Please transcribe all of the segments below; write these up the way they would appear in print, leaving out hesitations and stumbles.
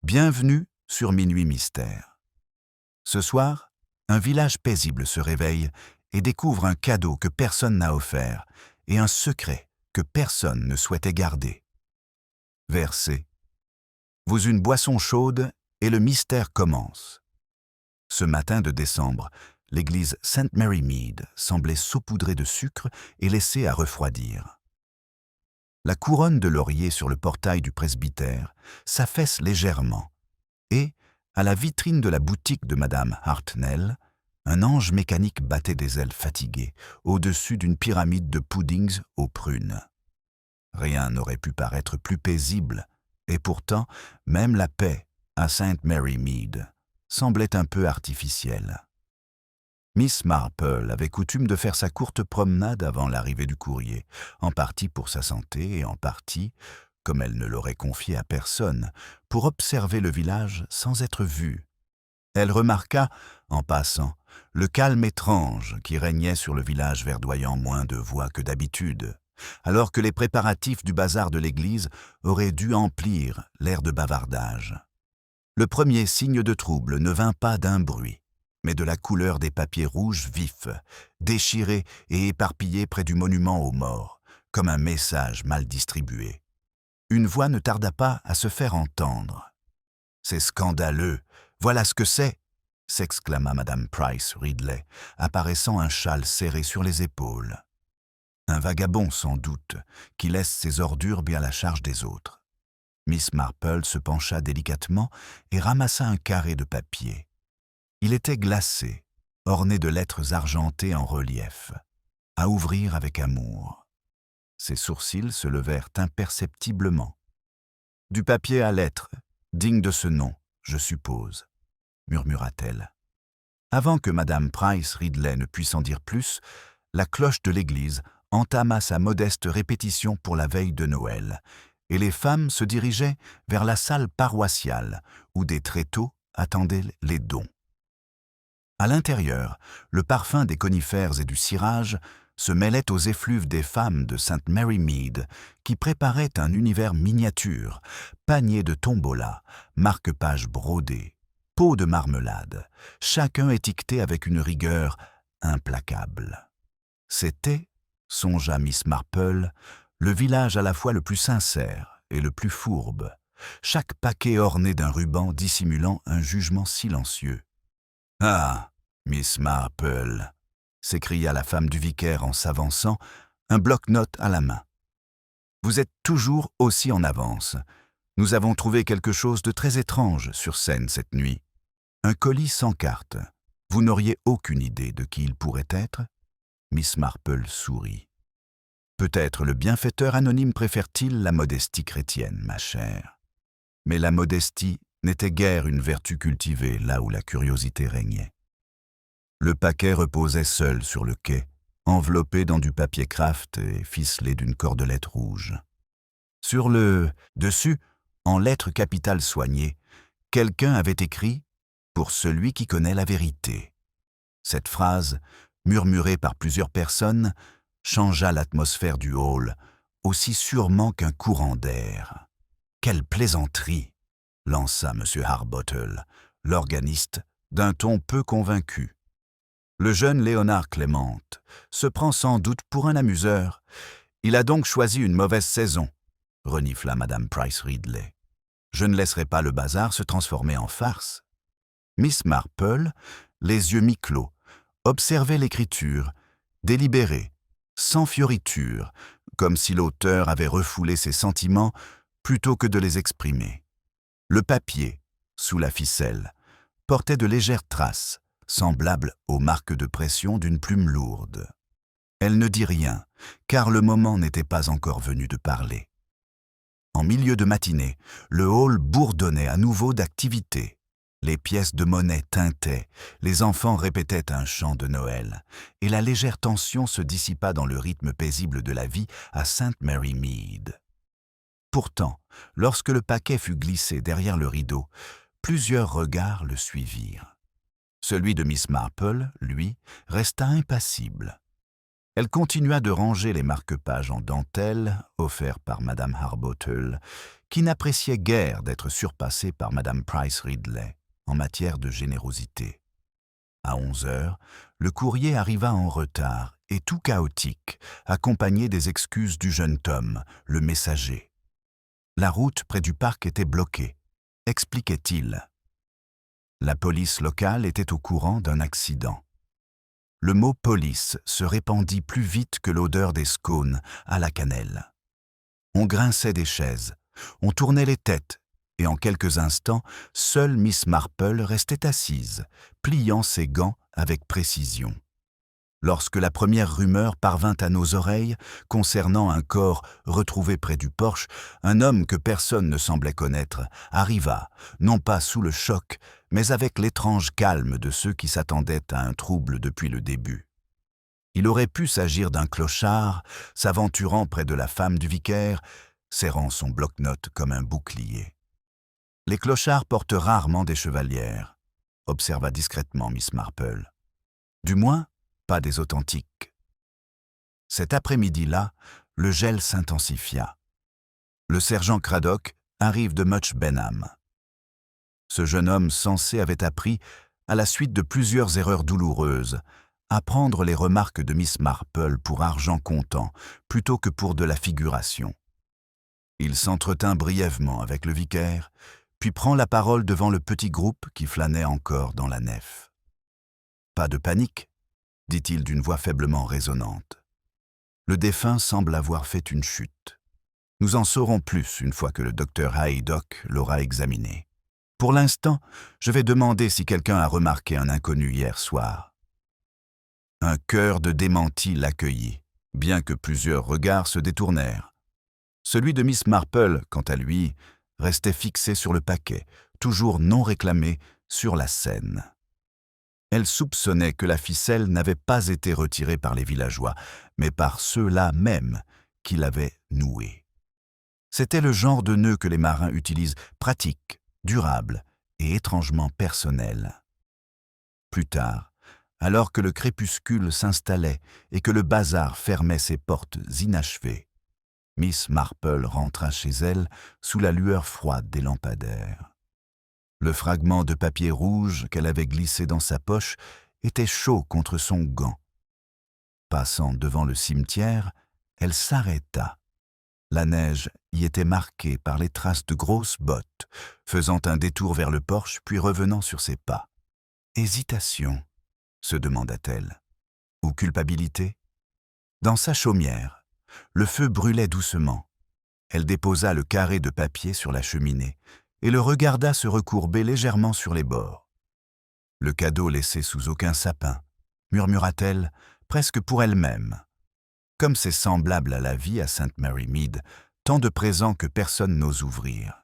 Bienvenue sur Minuit Mystère. Ce soir, un village paisible se réveille et découvre un cadeau que personne n'a offert et un secret que personne ne souhaitait garder. Versez. Vous une boisson chaude et le mystère commence. Ce matin de décembre, l'église St. Mary Mead semblait saupoudrée de sucre et laissée à refroidir. La couronne de laurier sur le portail du presbytère s'affaisse légèrement et, à la vitrine de la boutique de Madame Hartnell, un ange mécanique battait des ailes fatiguées au-dessus d'une pyramide de puddings aux prunes. Rien n'aurait pu paraître plus paisible, et pourtant, même la paix à St. Mary Mead semblait un peu artificielle. Miss Marple avait coutume de faire sa courte promenade avant l'arrivée du courrier, en partie pour sa santé et en partie, comme elle ne l'aurait confié à personne, pour observer le village sans être vue. Elle remarqua, en passant, le calme étrange qui régnait sur le village verdoyant moins de voix que d'habitude, alors que les préparatifs du bazar de l'église auraient dû emplir l'air de bavardage. Le premier signe de trouble ne vint pas d'un bruit, mais de la couleur des papiers rouges vifs, déchirés et éparpillés près du monument aux morts, comme un message mal distribué. Une voix ne tarda pas à se faire entendre. « C'est scandaleux, voilà ce que c'est !» s'exclama Madame Price Ridley, apparaissant un châle serré sur les épaules. Un vagabond sans doute, qui laisse ses ordures bien à la charge des autres. Miss Marple se pencha délicatement et ramassa un carré de papier. Il était glacé, orné de lettres argentées en relief, à ouvrir avec amour. Ses sourcils se levèrent imperceptiblement. « Du papier à lettres, digne de ce nom, je suppose, » murmura-t-elle. Avant que Madame Price Ridley ne puisse en dire plus, la cloche de l'église entama sa modeste répétition pour la veille de Noël, et les femmes se dirigeaient vers la salle paroissiale, où des tréteaux attendaient les dons. À l'intérieur, le parfum des conifères et du cirage se mêlait aux effluves des femmes de St. Mary Mead qui préparaient un univers miniature, paniers de tombola, marque-pages brodés, pots de marmelade, chacun étiqueté avec une rigueur implacable. C'était, songea Miss Marple, le village à la fois le plus sincère et le plus fourbe, chaque paquet orné d'un ruban dissimulant un jugement silencieux. « Ah, Miss Marple !» s'écria la femme du vicaire en s'avançant, un bloc-notes à la main. « Vous êtes toujours aussi en avance. Nous avons trouvé quelque chose de très étrange sur scène cette nuit. Un colis sans carte. Vous n'auriez aucune idée de qui il pourrait être ?» Miss Marple sourit. « Peut-être le bienfaiteur anonyme préfère-t-il la modestie chrétienne, ma chère. Mais la modestie n'était guère une vertu cultivée là où la curiosité régnait. » Le paquet reposait seul sur le quai, enveloppé dans du papier kraft et ficelé d'une cordelette rouge. Sur le dessus, en lettres capitales soignées, quelqu'un avait écrit « Pour celui qui connaît la vérité ». Cette phrase, murmurée par plusieurs personnes, changea l'atmosphère du hall, aussi sûrement qu'un courant d'air. « Quelle plaisanterie !» lança M. Harbottle, l'organiste, d'un ton peu convaincu. Le jeune Léonard Clément se prend sans doute pour un amuseur. Il a donc choisi une mauvaise saison, renifla Madame Price Ridley. Je ne laisserai pas le bazar se transformer en farce. Miss Marple, les yeux mi-clos, observait l'écriture, délibérée, sans fioriture, comme si l'auteur avait refoulé ses sentiments plutôt que de les exprimer. Le papier, sous la ficelle, portait de légères traces, semblables aux marques de pression d'une plume lourde. Elle ne dit rien, car le moment n'était pas encore venu de parler. En milieu de matinée, le hall bourdonnait à nouveau d'activité. Les pièces de monnaie tintaient, les enfants répétaient un chant de Noël, et la légère tension se dissipa dans le rythme paisible de la vie à St. Mary Mead. Pourtant, lorsque le paquet fut glissé derrière le rideau, plusieurs regards le suivirent. Celui de Miss Marple, lui, resta impassible. Elle continua de ranger les marque-pages en dentelle, offerts par Madame Harbottle, qui n'appréciait guère d'être surpassé par Madame Price Ridley en matière de générosité. À 11 heures, le courrier arriva en retard et tout chaotique, accompagné des excuses du jeune Tom, le messager. La route près du parc était bloquée, expliquait-il. La police locale était au courant d'un accident. Le mot « police » se répandit plus vite que l'odeur des scones à la cannelle. On grinçait des chaises, on tournait les têtes, et en quelques instants, seule Miss Marple restait assise, pliant ses gants avec précision. Lorsque la première rumeur parvint à nos oreilles concernant un corps retrouvé près du porche, un homme que personne ne semblait connaître arriva, non pas sous le choc, mais avec l'étrange calme de ceux qui s'attendaient à un trouble depuis le début. Il aurait pu s'agir d'un clochard, s'aventurant près de la femme du vicaire, serrant son bloc-notes comme un bouclier. « Les clochards portent rarement des chevalières », observa discrètement Miss Marple. « Du moins, pas des authentiques. » Cet après-midi-là, le gel s'intensifia. Le sergent Craddock arrive de Much Benham. Ce jeune homme censé avait appris, à la suite de plusieurs erreurs douloureuses, à prendre les remarques de Miss Marple pour argent comptant plutôt que pour de la figuration. Il s'entretint brièvement avec le vicaire, puis prend la parole devant le petit groupe qui flânait encore dans la nef. « Pas de panique », dit-il d'une voix faiblement résonnante. « Le défunt semble avoir fait une chute. Nous en saurons plus une fois que le docteur Haydock l'aura examiné. Pour l'instant, je vais demander si quelqu'un a remarqué un inconnu hier soir. » Un chœur de démenti l'accueillit, bien que plusieurs regards se détournèrent. Celui de Miss Marple, quant à lui, restait fixé sur le paquet, toujours non réclamé, sur la scène. Elle soupçonnait que la ficelle n'avait pas été retirée par les villageois, mais par ceux-là même qui l'avaient nouée. C'était le genre de nœud que les marins utilisent, pratique, durable et étrangement personnel. Plus tard, alors que le crépuscule s'installait et que le bazar fermait ses portes inachevées, Miss Marple rentra chez elle sous la lueur froide des lampadaires. Le fragment de papier rouge qu'elle avait glissé dans sa poche était chaud contre son gant. Passant devant le cimetière, elle s'arrêta. La neige y était marquée par les traces de grosses bottes, faisant un détour vers le porche puis revenant sur ses pas. Hésitation, se demanda-t-elle. Ou culpabilité? Dans sa chaumière, le feu brûlait doucement. Elle déposa le carré de papier sur la cheminée et le regarda se recourber légèrement sur les bords. Le cadeau laissé sous aucun sapin, murmura-t-elle, presque pour elle-même. Comme c'est semblable à la vie à St. Mary Mead, tant de présents que personne n'ose ouvrir.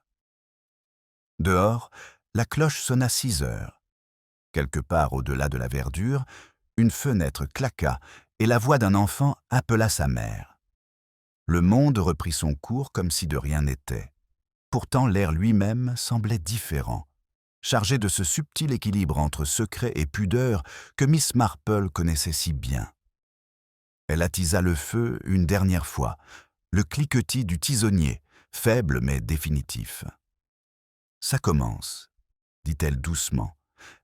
Dehors, la cloche sonna 6 heures. Quelque part au-delà de la verdure, une fenêtre claqua et la voix d'un enfant appela sa mère. Le monde reprit son cours comme si de rien n'était. Pourtant l'air lui-même semblait différent, chargé de ce subtil équilibre entre secret et pudeur que Miss Marple connaissait si bien. Elle attisa le feu une dernière fois, le cliquetis du tisonnier, faible mais définitif. « Ça commence », dit-elle doucement,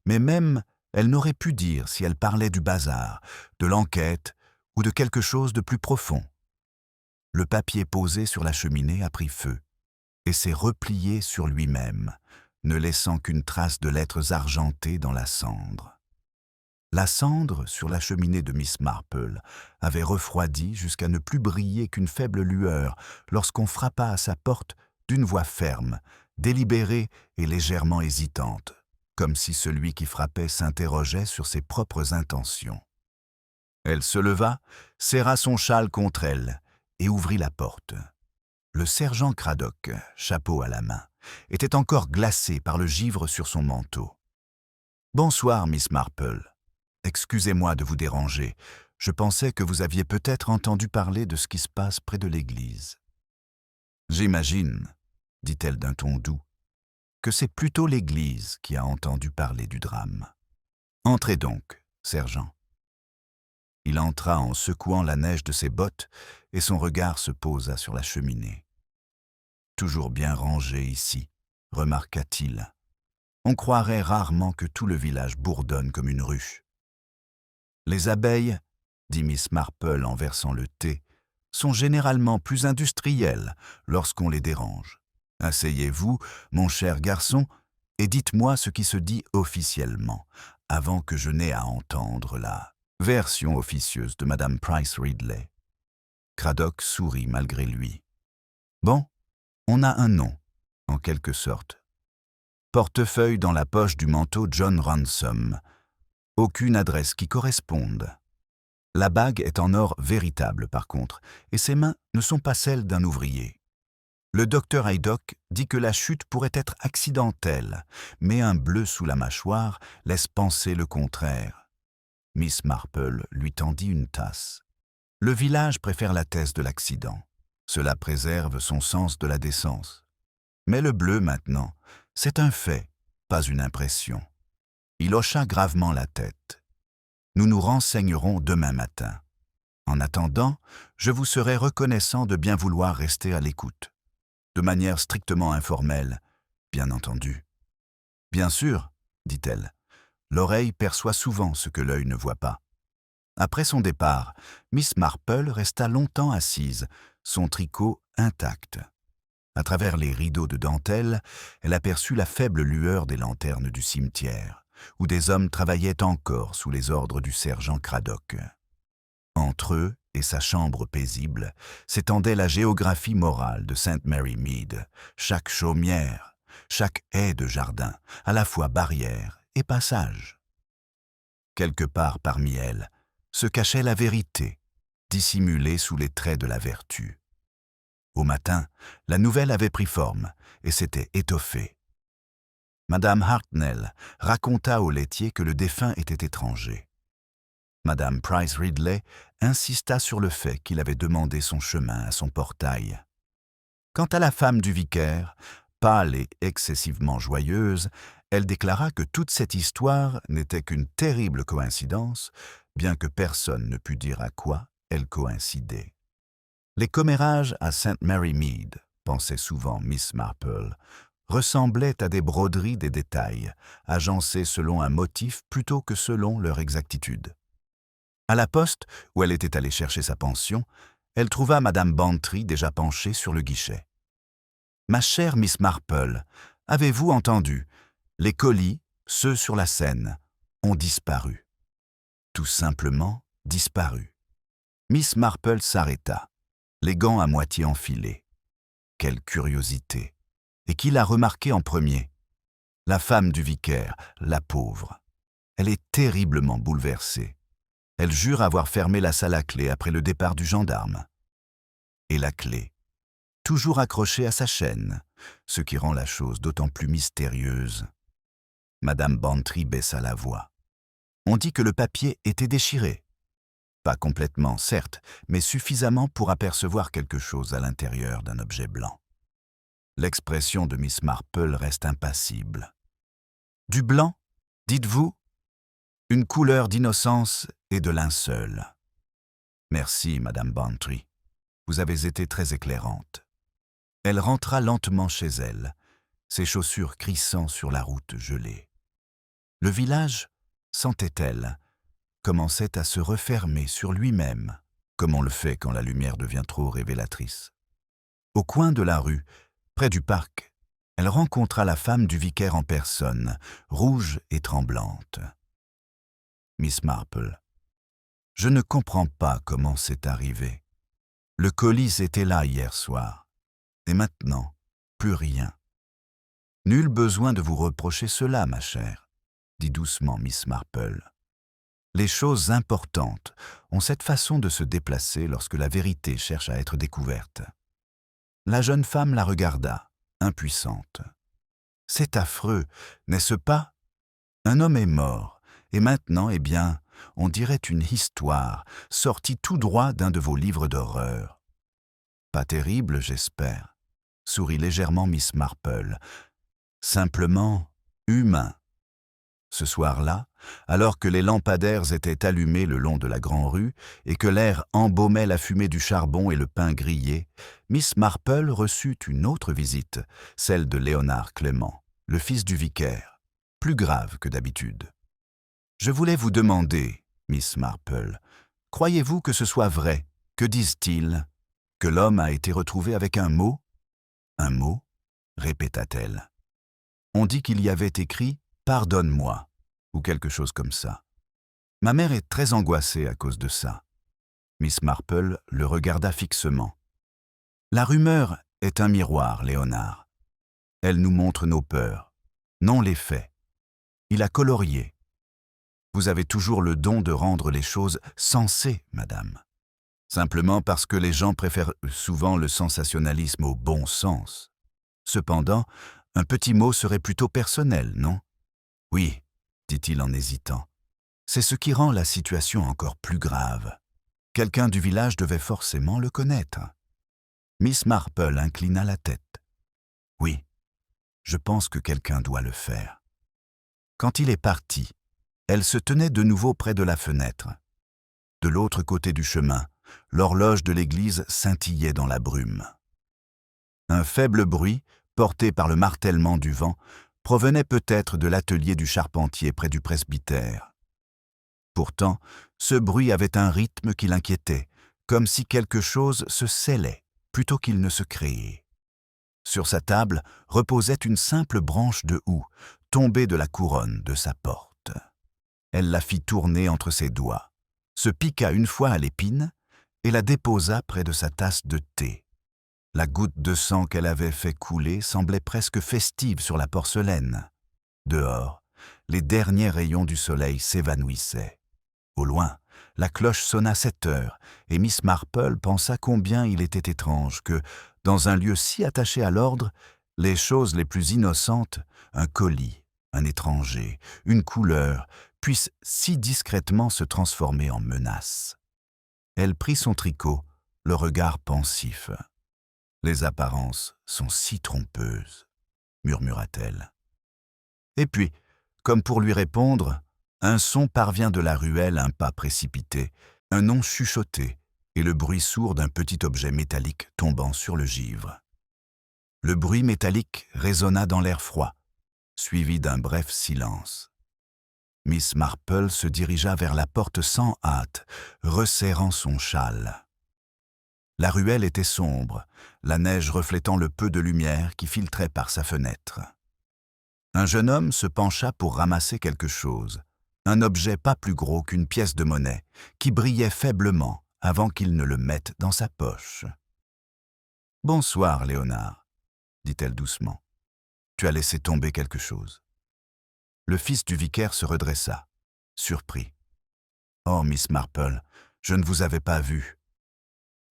mais même elle n'aurait pu dire si elle parlait du bazar, de l'enquête ou de quelque chose de plus profond. Le papier posé sur la cheminée a pris feu et s'est replié sur lui-même, ne laissant qu'une trace de lettres argentées dans la cendre. La cendre, sur la cheminée de Miss Marple, avait refroidi jusqu'à ne plus briller qu'une faible lueur lorsqu'on frappa à sa porte d'une voix ferme, délibérée et légèrement hésitante, comme si celui qui frappait s'interrogeait sur ses propres intentions. Elle se leva, serra son châle contre elle et ouvrit la porte. Le sergent Craddock, chapeau à la main, était encore glacé par le givre sur son manteau. « Bonsoir, Miss Marple. Excusez-moi de vous déranger. Je pensais que vous aviez peut-être entendu parler de ce qui se passe près de l'église. »« J'imagine, » dit-elle d'un ton doux, « que c'est plutôt l'église qui a entendu parler du drame. Entrez donc, sergent. » Il entra en secouant la neige de ses bottes et son regard se posa sur la cheminée. toujours bien rangé ici, remarqua-t-il. On croirait rarement que tout le village bourdonne comme une ruche. Les abeilles, dit Miss Marple en versant le thé, sont généralement plus industrielles lorsqu'on les dérange. Asseyez-vous, mon cher garçon, et dites-moi ce qui se dit officiellement, avant que je n'aie à entendre la version officieuse de Madame Price Ridley. Cradock sourit malgré lui. Bon, on a un nom, en quelque sorte. Portefeuille dans la poche du manteau John Ransom. Aucune adresse qui corresponde. La bague est en or véritable par contre, et ses mains ne sont pas celles d'un ouvrier. Le docteur Haydock dit que la chute pourrait être accidentelle, mais un bleu sous la mâchoire laisse penser le contraire. Miss Marple lui tendit une tasse. Le village préfère la thèse de l'accident. Cela préserve son sens de la décence. Mais le bleu, maintenant, c'est un fait, pas une impression. Il hocha gravement la tête. Nous nous renseignerons demain matin. En attendant, je vous serai reconnaissant de bien vouloir rester à l'écoute. De manière strictement informelle, bien entendu. Bien sûr, dit-elle, l'oreille perçoit souvent ce que l'œil ne voit pas. Après son départ, Miss Marple resta longtemps assise, son tricot intact. À travers les rideaux de dentelle, elle aperçut la faible lueur des lanternes du cimetière, où des hommes travaillaient encore sous les ordres du sergent Cradock. Entre eux et sa chambre paisible s'étendait la géographie morale de St. Mary Mead, chaque chaumière, chaque haie de jardin, à la fois barrière et passage. Quelque part parmi elles se cachait la vérité, dissimulée sous les traits de la vertu. Au matin, la nouvelle avait pris forme et s'était étoffée. Madame Hartnell raconta au laitier que le défunt était étranger. Madame Price Ridley insista sur le fait qu'il avait demandé son chemin à son portail. Quant à la femme du vicaire, pâle et excessivement joyeuse, elle déclara que toute cette histoire n'était qu'une terrible coïncidence, bien que personne ne pût dire à quoi elle coïncidait. Les commérages à St. Mary Mead, pensait souvent Miss Marple, ressemblaient à des broderies des détails, agencées selon un motif plutôt que selon leur exactitude. À la poste, où elle était allée chercher sa pension, elle trouva Madame Bantry déjà penchée sur le guichet. « Ma chère Miss Marple, avez-vous entendu? Les colis, ceux sur la Seine, ont disparu. » Tout simplement disparu. Miss Marple s'arrêta, les gants à moitié enfilés. Quelle curiosité! Et qui l'a remarqué en premier? La femme du vicaire, la pauvre. Elle est terriblement bouleversée. Elle jure avoir fermé la salle à clé après le départ du gendarme. Et la clé, toujours accrochée à sa chaîne, ce qui rend la chose d'autant plus mystérieuse. Madame Bantry baissa la voix. On dit que le papier était déchiré. Pas complètement, certes, mais suffisamment pour apercevoir quelque chose à l'intérieur d'un objet blanc. L'expression de Miss Marple reste impassible. Du blanc, dites-vous? Une couleur d'innocence et de linceul. Merci, Madame Bantry. Vous avez été très éclairante. Elle rentra lentement chez elle, ses chaussures crissant sur la route gelée. Le village, sentait-elle, commençait à se refermer sur lui-même, comme on le fait quand la lumière devient trop révélatrice. Au coin de la rue, près du parc, elle rencontra la femme du vicaire en personne, rouge et tremblante. Miss Marple, je ne comprends pas comment c'est arrivé. Le colis était là hier soir, et maintenant, plus rien. Nul besoin de vous reprocher cela, ma chère, dit doucement Miss Marple. Les choses importantes ont cette façon de se déplacer lorsque la vérité cherche à être découverte. La jeune femme la regarda, impuissante. C'est affreux, n'est-ce pas? Un homme est mort, et maintenant, eh bien, on dirait une histoire, sortie tout droit d'un de vos livres d'horreur. Pas terrible, j'espère, sourit légèrement Miss Marple. Simplement humain. Ce soir-là, alors que les lampadaires étaient allumés le long de la grande-rue et que l'air embaumait la fumée du charbon et le pain grillé, Miss Marple reçut une autre visite, celle de Léonard Clément, le fils du vicaire, plus grave que d'habitude. « Je voulais vous demander, Miss Marple, croyez-vous que ce soit vrai? Que disent-ils? Que l'homme a été retrouvé avec un mot? » « Un mot ?» répéta-t-elle. « On dit qu'il y avait écrit « Pardonne-moi » ou quelque chose comme ça. Ma mère est très angoissée à cause de ça. » Miss Marple le regarda fixement. « La rumeur est un miroir, Léonard. Elle nous montre nos peurs, non les faits. Il a colorié. Vous avez toujours le don de rendre les choses sensées, madame. Simplement parce que les gens préfèrent souvent le sensationnalisme au bon sens. Cependant, un petit mot serait plutôt personnel, non? Oui, dit-il en hésitant. C'est ce qui rend la situation encore plus grave. Quelqu'un du village devait forcément le connaître. Miss Marple inclina la tête. Oui, je pense que quelqu'un doit le faire. Quand il est parti, elle se tenait de nouveau près de la fenêtre. De l'autre côté du chemin, l'horloge de l'église scintillait dans la brume. Un faible bruit, porté par le martèlement du vent, provenait peut-être de l'atelier du charpentier près du presbytère. Pourtant, ce bruit avait un rythme qui l'inquiétait, comme si quelque chose se scellait plutôt qu'il ne se créait. Sur sa table reposait une simple branche de houx, tombée de la couronne de sa porte. Elle la fit tourner entre ses doigts, se piqua une fois à l'épine et la déposa près de sa tasse de thé. La goutte de sang qu'elle avait fait couler semblait presque festive sur la porcelaine. Dehors, les derniers rayons du soleil s'évanouissaient. Au loin, la cloche sonna 7 heures, et Miss Marple pensa combien il était étrange que, dans un lieu si attaché à l'ordre, les choses les plus innocentes, un colis, un étranger, une couleur, puissent si discrètement se transformer en menace. Elle prit son tricot, le regard pensif. « Les apparences sont si trompeuses, » murmura-t-elle. Et puis, comme pour lui répondre, un son parvient de la ruelle, un pas précipité, un nom chuchoté et le bruit sourd d'un petit objet métallique tombant sur le givre. Le bruit métallique résonna dans l'air froid, suivi d'un bref silence. Miss Marple se dirigea vers la porte sans hâte, resserrant son châle. La ruelle était sombre, la neige reflétant le peu de lumière qui filtrait par sa fenêtre. Un jeune homme se pencha pour ramasser quelque chose, un objet pas plus gros qu'une pièce de monnaie, qui brillait faiblement avant qu'il ne le mette dans sa poche. « Bonsoir, Léonard, » dit-elle doucement. « Tu as laissé tomber quelque chose. » Le fils du vicaire se redressa, surpris. « Oh, Miss Marple, je ne vous avais pas vue. »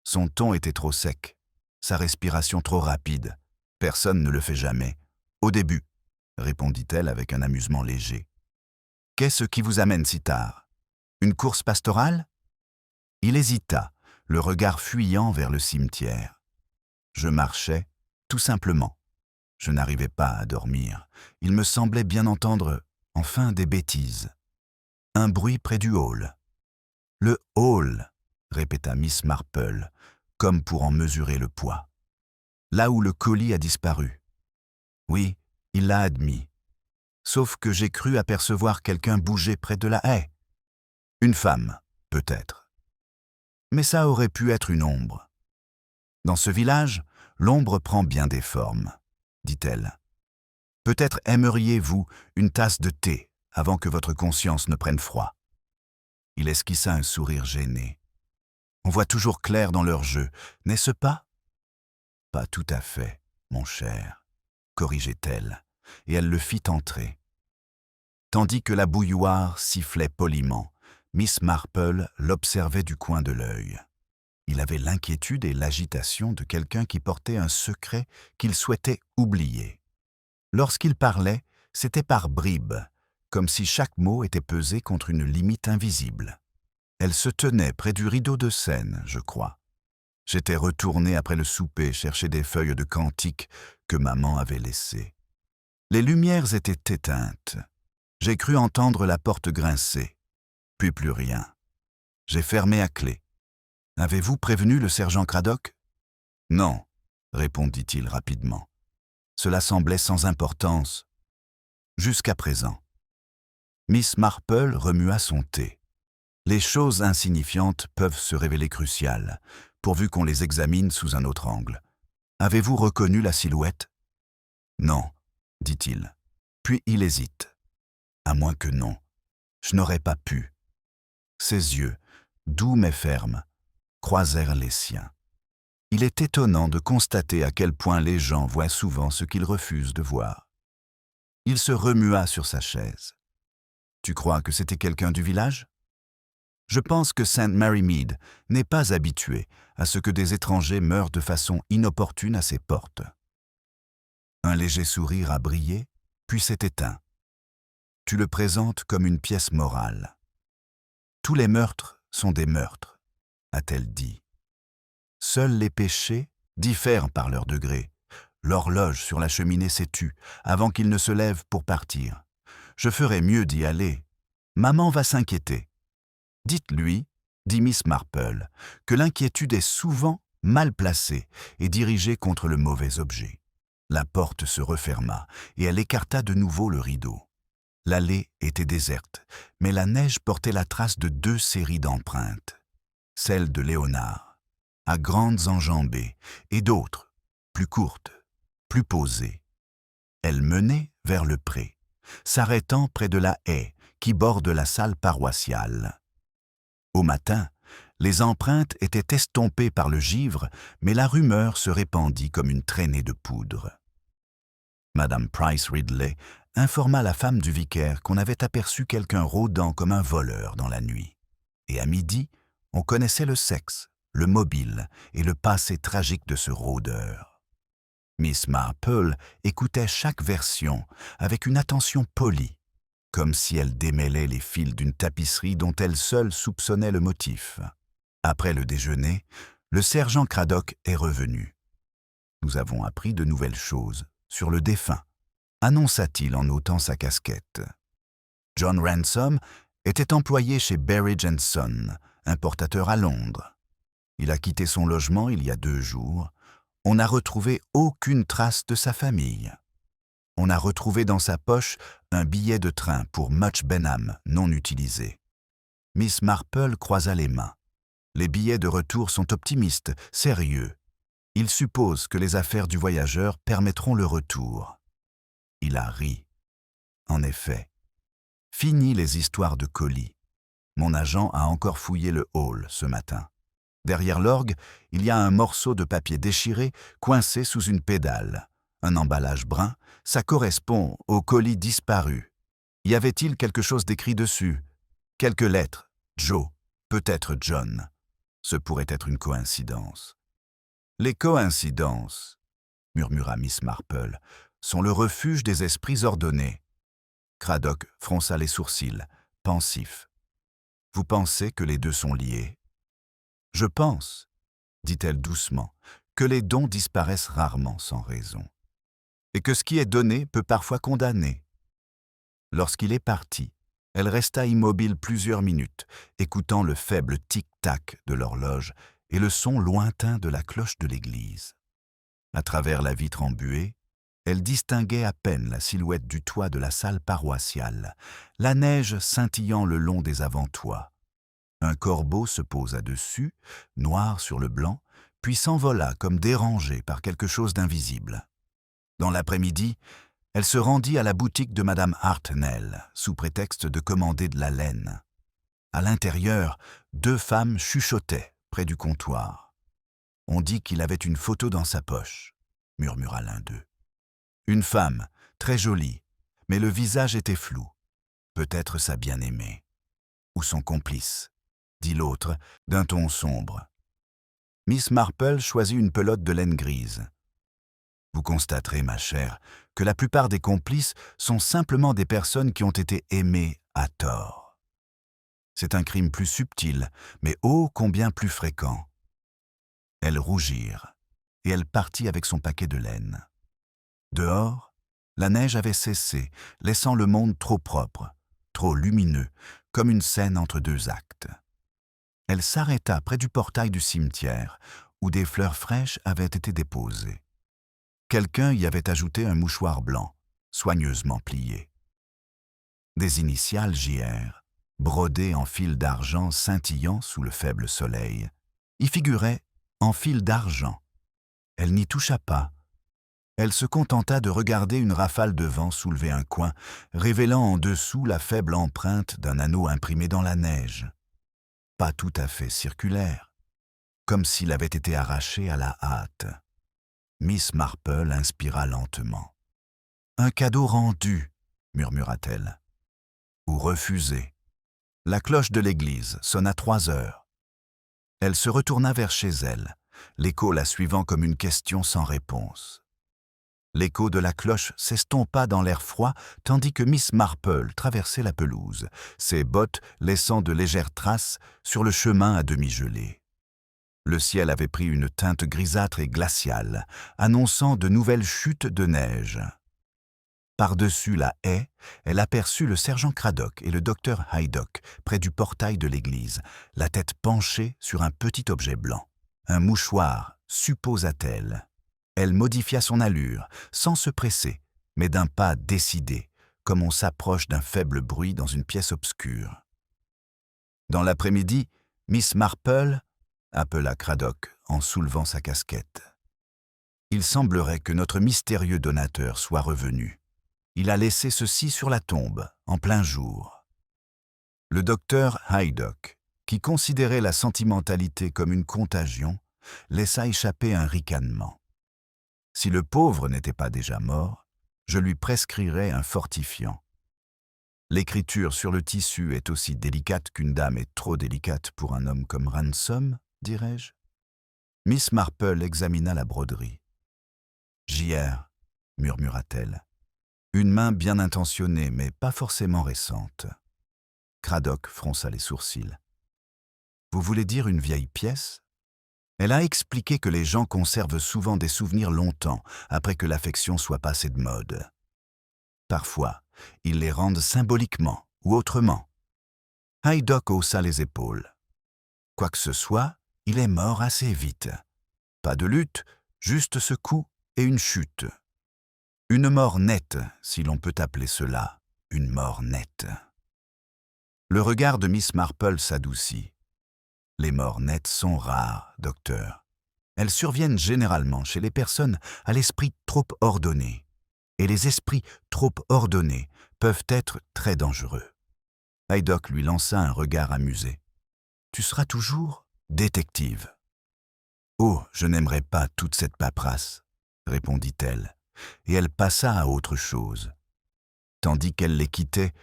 Son ton était trop sec, sa respiration trop rapide. Personne ne le fait jamais. Au début, répondit-elle avec un amusement léger. Qu'est-ce qui vous amène si tard? Une course pastorale? Il hésita, le regard fuyant vers le cimetière. Je marchais, tout simplement. Je n'arrivais pas à dormir. Il me semblait bien entendre, enfin, des bêtises. Un bruit près du hall. Le hall, répéta Miss Marple, comme pour en mesurer le poids. Là où le colis a disparu. Oui, il l'a admis. Sauf que j'ai cru apercevoir quelqu'un bouger près de la haie. Une femme, peut-être. Mais ça aurait pu être une ombre. Dans ce village, l'ombre prend bien des formes, dit-elle. Peut-être aimeriez-vous une tasse de thé avant que votre conscience ne prenne froid. Il esquissa un sourire gêné. On voit toujours clair dans leur jeu, n'est-ce pas? Pas tout à fait, mon cher, corrigeait-elle, et elle le fit entrer. Tandis que la bouilloire sifflait poliment, Miss Marple l'observait du coin de l'œil. Il avait l'inquiétude et l'agitation de quelqu'un qui portait un secret qu'il souhaitait oublier. Lorsqu'il parlait, c'était par bribes, comme si chaque mot était pesé contre une limite invisible. Elle se tenait près du rideau de scène, je crois. J'étais retourné après le souper chercher des feuilles de cantique que maman avait laissées. Les lumières étaient éteintes. J'ai cru entendre la porte grincer. Puis plus rien. J'ai fermé à clé. Avez-vous prévenu le sergent Craddock? Non, répondit-il rapidement. Cela semblait sans importance. Jusqu'à présent. Miss Marple remua son thé. Les choses insignifiantes peuvent se révéler cruciales, pourvu qu'on les examine sous un autre angle. Avez-vous reconnu la silhouette? Non, dit-il. Puis il hésite. À moins que non. Je n'aurais pas pu. Ses yeux, doux mais fermes, croisèrent les siens. Il est étonnant de constater à quel point les gens voient souvent ce qu'ils refusent de voir. Il se remua sur sa chaise. Tu crois que c'était quelqu'un du village? Je pense que St. Mary Mead n'est pas habitué à ce que des étrangers meurent de façon inopportune à ses portes. Un léger sourire a brillé, puis s'est éteint. Tu le présentes comme une pièce morale. Tous les meurtres sont des meurtres, a-t-elle dit. Seuls les péchés diffèrent par leur degré. L'horloge sur la cheminée s'est tue avant qu'il ne se lève pour partir. Je ferais mieux d'y aller. Maman va s'inquiéter. Dites-lui, dit Miss Marple, que l'inquiétude est souvent mal placée et dirigée contre le mauvais objet. La porte se referma et elle écarta de nouveau le rideau. L'allée était déserte, mais la neige portait la trace de 2 séries d'empreintes. Celle de Léonard, à grandes enjambées, et d'autres, plus courtes, plus posées. Elle menait vers le pré, s'arrêtant près de la haie qui borde la salle paroissiale. Au matin, les empreintes étaient estompées par le givre, mais la rumeur se répandit comme une traînée de poudre. Madame Price Ridley informa la femme du vicaire qu'on avait aperçu quelqu'un rôdant comme un voleur dans la nuit. Et à midi, on connaissait le sexe, le mobile et le passé tragique de ce rôdeur. Miss Marple écoutait chaque version avec une attention polie, comme si elle démêlait les fils d'une tapisserie dont elle seule soupçonnait le motif. Après le déjeuner, le sergent Craddock est revenu. Nous avons appris de nouvelles choses sur le défunt, annonça-t-il en ôtant sa casquette. John Ransom était employé chez Berridge & Son, importateur à Londres. Il a quitté son logement il y a 2 jours. On n'a retrouvé aucune trace de sa famille. On a retrouvé dans sa poche un billet de train pour Much Benham non utilisé. Miss Marple croisa les mains. Les billets de retour sont optimistes, sérieux. Ils supposent que les affaires du voyageur permettront le retour. Il a ri. En effet. Fini les histoires de colis. Mon agent a encore fouillé le hall ce matin. Derrière l'orgue, il y a un morceau de papier déchiré coincé sous une pédale. Un emballage brun, ça correspond au colis disparu. Y avait-il quelque chose d'écrit dessus? Quelques lettres. Joe, peut-être John. Ce pourrait être une coïncidence. Les coïncidences, murmura Miss Marple, sont le refuge des esprits ordonnés. Craddock fronça les sourcils, pensif. Vous pensez que les 2 sont liés? Je pense, dit-elle doucement, que les dons disparaissent rarement sans raison, et que ce qui est donné peut parfois condamner. Lorsqu'il est parti, elle resta immobile plusieurs minutes, écoutant le faible tic-tac de l'horloge et le son lointain de la cloche de l'église. À travers la vitre embuée, elle distinguait à peine la silhouette du toit de la salle paroissiale, la neige scintillant le long des avant-toits. Un corbeau se posa dessus, noir sur le blanc, puis s'envola comme dérangé par quelque chose d'invisible. Dans l'après-midi, elle se rendit à la boutique de Madame Hartnell, sous prétexte de commander de la laine. À l'intérieur, 2 femmes chuchotaient près du comptoir. « On dit qu'il avait une photo dans sa poche », murmura l'un d'eux. Une femme, très jolie, mais le visage était flou. Peut-être sa bien-aimée. Ou son complice, dit l'autre, d'un ton sombre. Miss Marple choisit une pelote de laine grise. Vous constaterez, ma chère, que la plupart des complices sont simplement des personnes qui ont été aimées à tort. C'est un crime plus subtil, mais ô combien plus fréquent. Elles rougirent, et elle partit avec son paquet de laine. Dehors, La neige avait cessé, laissant le monde trop propre, trop lumineux, comme une scène entre deux actes. Elle s'arrêta près du portail du cimetière, où des fleurs fraîches avaient été déposées. Quelqu'un y avait ajouté un mouchoir blanc, soigneusement plié. Des initiales JR, brodées en fil d'argent scintillant sous le faible soleil, y figuraient en fil d'argent. Elle n'y toucha pas. Elle se contenta de regarder une rafale de vent soulever un coin, révélant en dessous la faible empreinte d'un anneau imprimé dans la neige. Pas tout à fait circulaire, comme s'il avait été arraché à la hâte. Miss Marple inspira lentement. « Un cadeau rendu », murmura-t-elle. « Ou refusé. » La cloche de l'église sonna 3 heures. Elle se retourna vers chez elle, l'écho la suivant comme une question sans réponse. L'écho de la cloche s'estompa dans l'air froid tandis que Miss Marple traversait la pelouse, ses bottes laissant de légères traces sur le chemin à demi gelé. Le ciel avait pris une teinte grisâtre et glaciale, annonçant de nouvelles chutes de neige. Par-dessus la haie, elle aperçut le sergent Craddock et le docteur Haydock près du portail de l'église, la tête penchée sur un petit objet blanc. Un mouchoir, supposa-t-elle. Elle modifia son allure, sans se presser, mais d'un pas décidé, comme on s'approche d'un faible bruit dans une pièce obscure. Dans l'après-midi, Miss Marple appela Craddock en soulevant sa casquette. Il semblerait que notre mystérieux donateur soit revenu. Il a laissé ceci sur la tombe, en plein jour. Le docteur Haydock, qui considérait la sentimentalité comme une contagion, laissa échapper un ricanement. Si le pauvre n'était pas déjà mort, je lui prescrirais un fortifiant. L'écriture sur le tissu est aussi délicate qu'une dame est trop délicate pour un homme comme Ransom, dirais-je. Miss Marple examina la broderie. « JR », murmura-t-elle. Une main bien intentionnée, mais pas forcément récente. Craddock fronça les sourcils. « Vous voulez dire une vieille pièce ?» Elle a expliqué que les gens conservent souvent des souvenirs longtemps après que l'affection soit passée de mode. Parfois, ils les rendent symboliquement ou autrement. Haydock haussa les épaules. Quoi que ce soit, il est mort assez vite. Pas de lutte, juste ce coup et une chute. Une mort nette, si l'on peut appeler cela une mort nette. Le regard de Miss Marple s'adoucit. Les morts nettes sont rares, docteur. Elles surviennent généralement chez les personnes à l'esprit trop ordonné. Et les esprits trop ordonnés peuvent être très dangereux. Haydock lui lança un regard amusé. « Tu seras toujours détective. »« Oh, je n'aimerais pas toute cette paperasse, » répondit-elle, et elle passa à autre chose. Tandis qu'elle les quittait,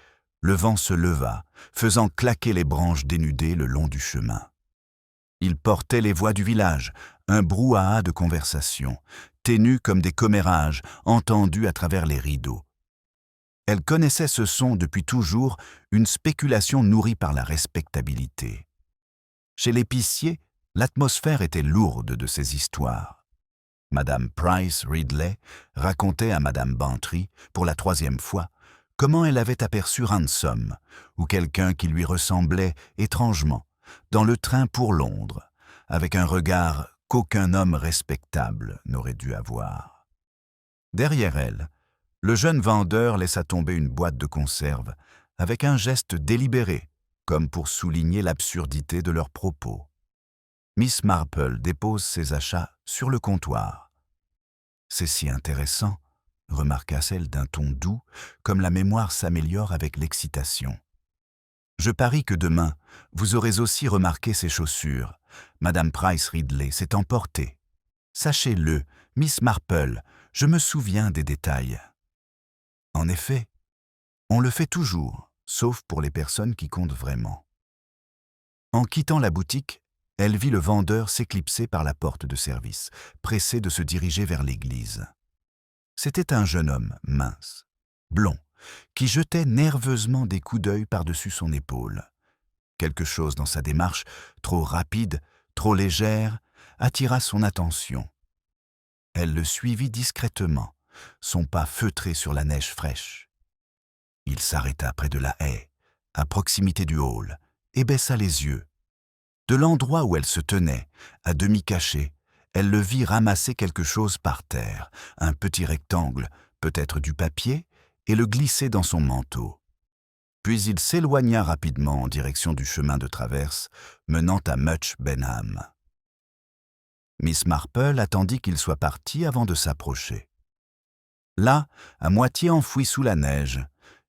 le vent se leva, faisant claquer les branches dénudées le long du chemin. Il portait les voix du village, un brouhaha de conversation, ténu comme des commérages entendus à travers les rideaux. Elle connaissait ce son depuis toujours, une spéculation nourrie par la respectabilité. Chez l'épicier, l'atmosphère était lourde de ces histoires. Madame Price Ridley racontait à Madame Bantry, pour la 3e fois, comment elle avait aperçu Ransom, ou quelqu'un qui lui ressemblait étrangement, dans le train pour Londres, avec un regard qu'aucun homme respectable n'aurait dû avoir. Derrière elle, le jeune vendeur laissa tomber une boîte de conserve, avec un geste délibéré, comme pour souligner l'absurdité de leurs propos. Miss Marple dépose ses achats sur le comptoir. « C'est si intéressant », remarqua-t-elle d'un ton doux, comme la mémoire s'améliore avec l'excitation. « Je parie que demain, vous aurez aussi remarqué ces chaussures. Madame Price Ridley s'est emportée. Sachez-le, Miss Marple, je me souviens des détails. » En effet, on le fait toujours, sauf pour les personnes qui comptent vraiment. En quittant la boutique, elle vit le vendeur s'éclipser par la porte de service, pressé de se diriger vers l'église. C'était un jeune homme mince, blond, qui jetait nerveusement des coups d'œil par-dessus son épaule. Quelque chose dans sa démarche, trop rapide, trop légère, attira son attention. Elle le suivit discrètement, son pas feutré sur la neige fraîche. Il s'arrêta près de la haie, à proximité du hall, et baissa les yeux. De l'endroit où elle se tenait, à demi cachée, elle le vit ramasser quelque chose par terre, un petit rectangle, peut-être du papier, et le glisser dans son manteau. Puis il s'éloigna rapidement en direction du chemin de traverse menant à Much Benham. Miss Marple attendit qu'il soit parti avant de s'approcher. Là, à moitié enfoui sous la neige,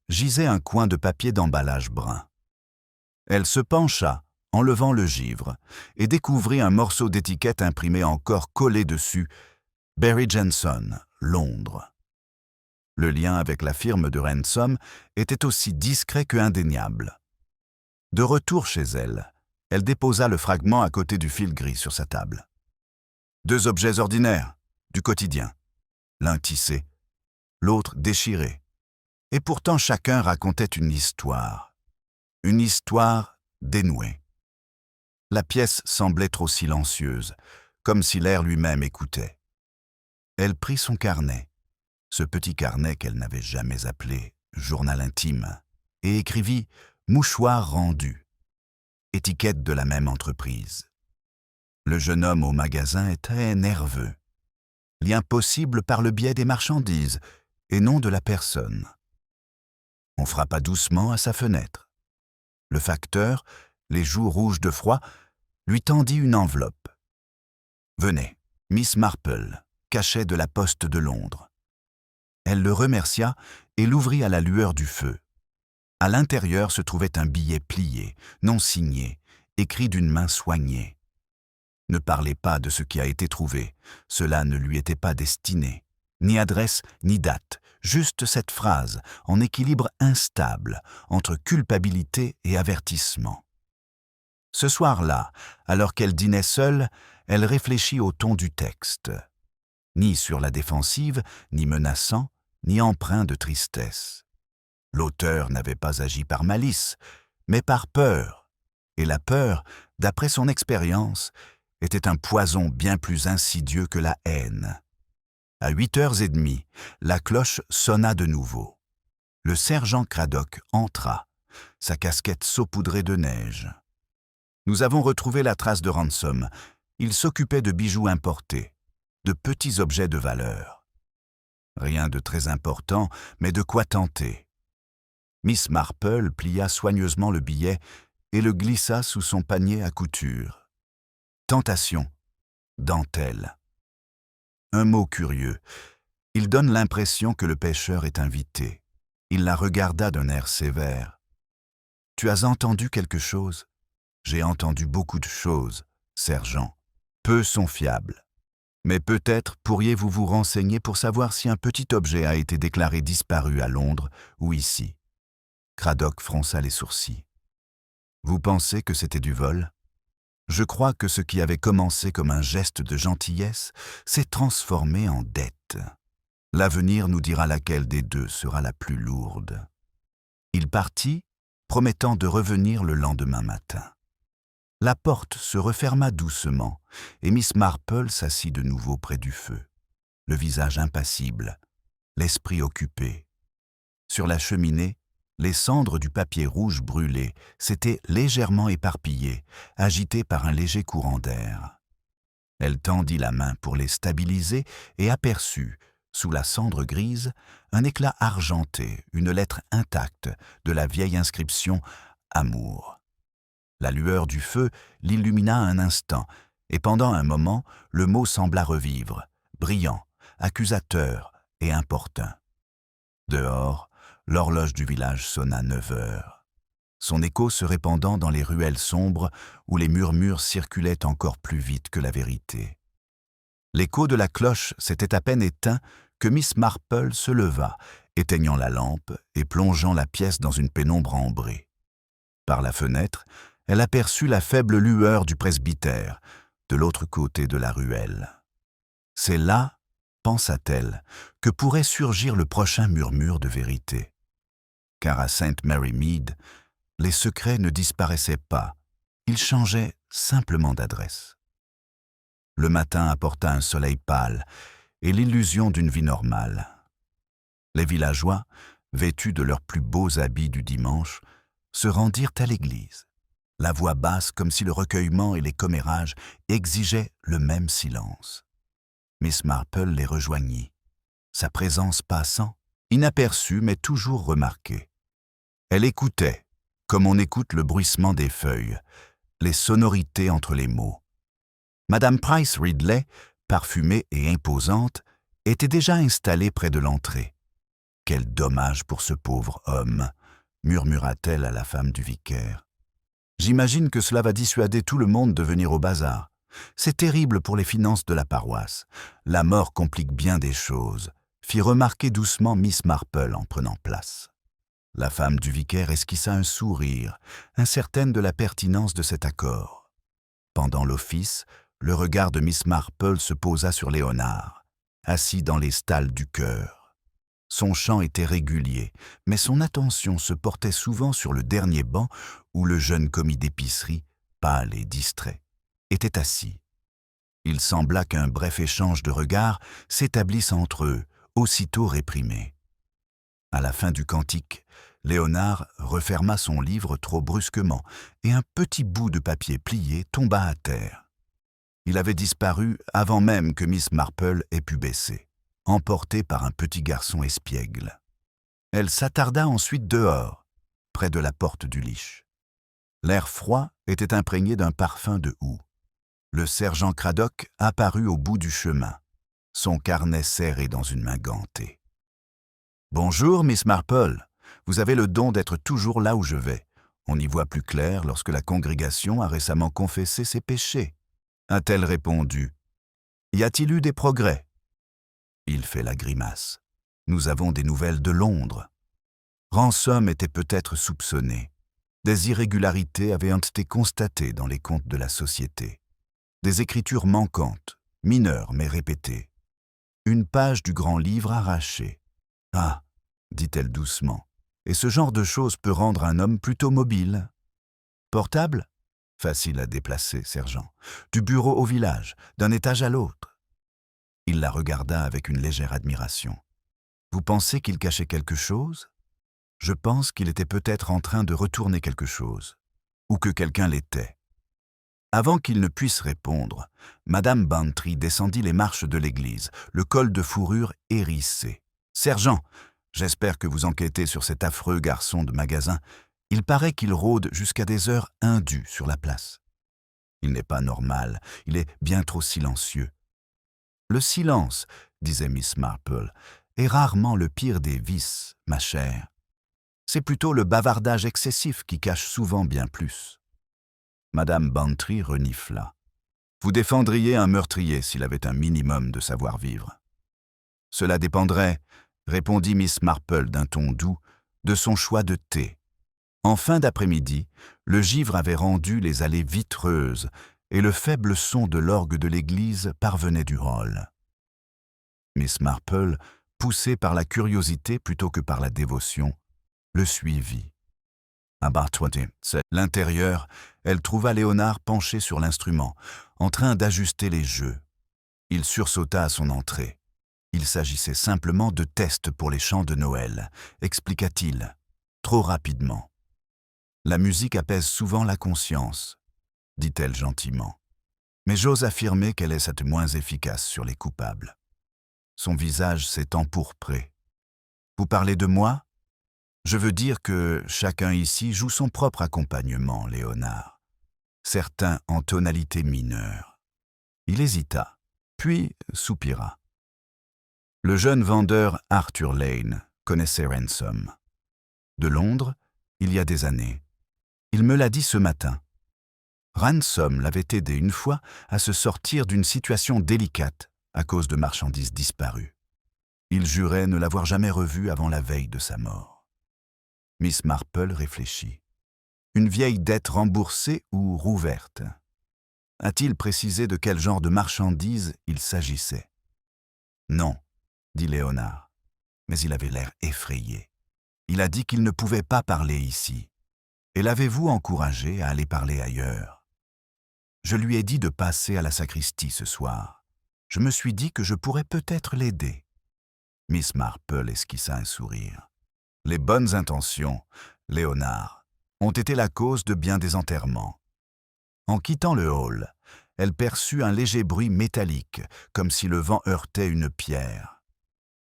gisait un coin de papier d'emballage brun. Elle se pencha, enlevant le givre, et découvrit un morceau d'étiquette imprimé encore collé dessus « Barry Jenson, Londres ». Le lien avec la firme de Ransom était aussi discret que indéniable. De retour chez elle, elle déposa le fragment à côté du fil gris sur sa table. 2 objets ordinaires, du quotidien, l'un tissé, l'autre déchiré. Et pourtant chacun racontait une histoire dénouée. La pièce semblait trop silencieuse, comme si l'air lui-même écoutait. Elle prit son carnet, ce petit carnet qu'elle n'avait jamais appelé « journal intime », et écrivit « mouchoir rendu », étiquette de la même entreprise. Le jeune homme au magasin était nerveux. Lien possible par le biais des marchandises et non de la personne. On frappa doucement à sa fenêtre. Le facteur, les joues rouges de froid, lui tendit une enveloppe. « Venez, Miss Marple, cachet de la Poste de Londres. » Elle le remercia et l'ouvrit à la lueur du feu. À l'intérieur se trouvait un billet plié, non signé, écrit d'une main soignée. Ne parlez pas de ce qui a été trouvé, cela ne lui était pas destiné. Ni adresse, ni date, juste cette phrase, en équilibre instable, entre culpabilité et avertissement. Ce soir-là, alors qu'elle dînait seule, elle réfléchit au ton du texte. Ni sur la défensive, ni menaçant, ni empreint de tristesse. L'auteur n'avait pas agi par malice, mais par peur. Et la peur, d'après son expérience, était un poison bien plus insidieux que la haine. À 8h30, la cloche sonna de nouveau. Le sergent Craddock entra, sa casquette saupoudrée de neige. « Nous avons retrouvé la trace de Ransom. Il s'occupait de bijoux importés, de petits objets de valeur. Rien de très important, mais de quoi tenter. » Miss Marple plia soigneusement le billet et le glissa sous son panier à couture. Tentation, dentelle. Un mot curieux. Il donne l'impression que le pêcheur est invité. Il la regarda d'un air sévère. « Tu as entendu quelque chose ? » ?»« J'ai entendu beaucoup de choses, sergent. Peu sont fiables. Mais peut-être pourriez-vous vous renseigner pour savoir si un petit objet a été déclaré disparu à Londres ou ici. » Craddock fronça les sourcils. « Vous pensez que c'était du vol ? Je crois que ce qui avait commencé comme un geste de gentillesse s'est transformé en dette. L'avenir nous dira laquelle des deux sera la plus lourde. » Il partit, promettant de revenir le lendemain matin. La porte se referma doucement et Miss Marple s'assit de nouveau près du feu, le visage impassible, l'esprit occupé. Sur la cheminée, les cendres du papier rouge brûlé s'étaient légèrement éparpillées, agitées par un léger courant d'air. Elle tendit la main pour les stabiliser et aperçut, sous la cendre grise, un éclat argenté, une lettre intacte de la vieille inscription « Amour ». La lueur du feu l'illumina un instant, et pendant un moment, le mot sembla revivre, brillant, accusateur et importun. Dehors, l'horloge du village sonna 9h. Son écho se répandant dans les ruelles sombres où les murmures circulaient encore plus vite que la vérité. L'écho de la cloche s'était à peine éteint que Miss Marple se leva, éteignant la lampe et plongeant la pièce dans une pénombre ambrée. Par la fenêtre, elle aperçut la faible lueur du presbytère, de l'autre côté de la ruelle. C'est là, pensa-t-elle, que pourrait surgir le prochain murmure de vérité. Car à St. Mary Mead, les secrets ne disparaissaient pas, ils changeaient simplement d'adresse. Le matin apporta un soleil pâle et l'illusion d'une vie normale. Les villageois, vêtus de leurs plus beaux habits du dimanche, se rendirent à l'église, la voix basse comme si le recueillement et les commérages exigeaient le même silence. Miss Marple les rejoignit, sa présence passant, inaperçue mais toujours remarquée. Elle écoutait, comme on écoute le bruissement des feuilles, les sonorités entre les mots. Madame Price Ridley, parfumée et imposante, était déjà installée près de l'entrée. « Quel dommage pour ce pauvre homme !» murmura-t-elle à la femme du vicaire. « J'imagine que cela va dissuader tout le monde de venir au bazar. C'est terrible pour les finances de la paroisse. La mort complique bien des choses », fit remarquer doucement Miss Marple en prenant place. La femme du vicaire esquissa un sourire, incertaine de la pertinence de cet accord. Pendant l'office, le regard de Miss Marple se posa sur Léonard, assis dans les stalles du chœur. Son chant était régulier, mais son attention se portait souvent sur le dernier banc où le jeune commis d'épicerie, pâle et distrait, était assis. Il sembla qu'un bref échange de regards s'établisse entre eux, aussitôt réprimé. À la fin du cantique, Léonard referma son livre trop brusquement et un petit bout de papier plié tomba à terre. Il avait disparu avant même que Miss Marple ait pu baisser, emportée par un petit garçon espiègle. Elle s'attarda ensuite dehors, près de la porte du Lich. L'air froid était imprégné d'un parfum de houx. Le sergent Craddock apparut au bout du chemin, son carnet serré dans une main gantée. « Bonjour, Miss Marple. Vous avez le don d'être toujours là où je vais. On y voit plus clair lorsque la congrégation a récemment confessé ses péchés. » A-t-elle répondu. « Y a-t-il eu des progrès ?» Il fait la grimace. « Nous avons des nouvelles de Londres. » Ransom était peut-être soupçonné. Des irrégularités avaient été constatées dans les comptes de la société. Des écritures manquantes, mineures mais répétées. Une page du grand livre arrachée. « Ah !» dit-elle doucement. « Et ce genre de choses peut rendre un homme plutôt mobile. »« Portable ? Facile à déplacer, sergent. Du bureau au village, d'un étage à l'autre. » Il la regarda avec une légère admiration. « Vous pensez qu'il cachait quelque chose ? Je pense qu'il était peut-être en train de retourner quelque chose, ou que quelqu'un l'était. » Avant qu'il ne puisse répondre, Madame Bantry descendit les marches de l'église, le col de fourrure hérissé. « Sergent, j'espère que vous enquêtez sur cet affreux garçon de magasin. Il paraît qu'il rôde jusqu'à des heures indues sur la place. Il n'est pas normal, il est bien trop silencieux. » « Le silence, disait Miss Marple, est rarement le pire des vices, ma chère. C'est plutôt le bavardage excessif qui cache souvent bien plus. » Madame Bantry renifla. « Vous défendriez un meurtrier s'il avait un minimum de savoir-vivre. »« Cela dépendrait, répondit Miss Marple d'un ton doux, de son choix de thé. En fin d'après-midi, le givre avait rendu les allées vitreuses et le faible son de l'orgue de l'église parvenait du hall. Miss Marple, poussée par la curiosité plutôt que par la dévotion, le suivit. À l'intérieur, elle trouva Léonard penché sur l'instrument, en train d'ajuster les jeux. Il sursauta à son entrée. Il s'agissait simplement de tests pour les chants de Noël, expliqua-t-il, trop rapidement. La musique apaise souvent la conscience, dit-elle gentiment. Mais j'ose affirmer qu'elle est cette moins efficace sur les coupables. Son visage s'est empourpré. Vous parlez de moi ? Je veux dire que chacun ici joue son propre accompagnement, Léonard. Certains en tonalité mineure. Il hésita, puis soupira. Le jeune vendeur Arthur Lane connaissait Ransom. De Londres, il y a des années. Il me l'a dit ce matin. Ransom l'avait aidé une fois à se sortir d'une situation délicate à cause de marchandises disparues. Il jurait ne l'avoir jamais revu avant la veille de sa mort. Miss Marple réfléchit. Une vieille dette remboursée ou rouverte? A-t-il précisé de quel genre de marchandises il s'agissait? Non, dit Léonard, mais il avait l'air effrayé. Il a dit qu'il ne pouvait pas parler ici. Et l'avez-vous encouragé à aller parler ailleurs? Je lui ai dit de passer à la sacristie ce soir. Je me suis dit que je pourrais peut-être l'aider. Miss Marple esquissa un sourire. Les bonnes intentions, Léonard, ont été la cause de bien des enterrements. En quittant le hall, elle perçut un léger bruit métallique, comme si le vent heurtait une pierre.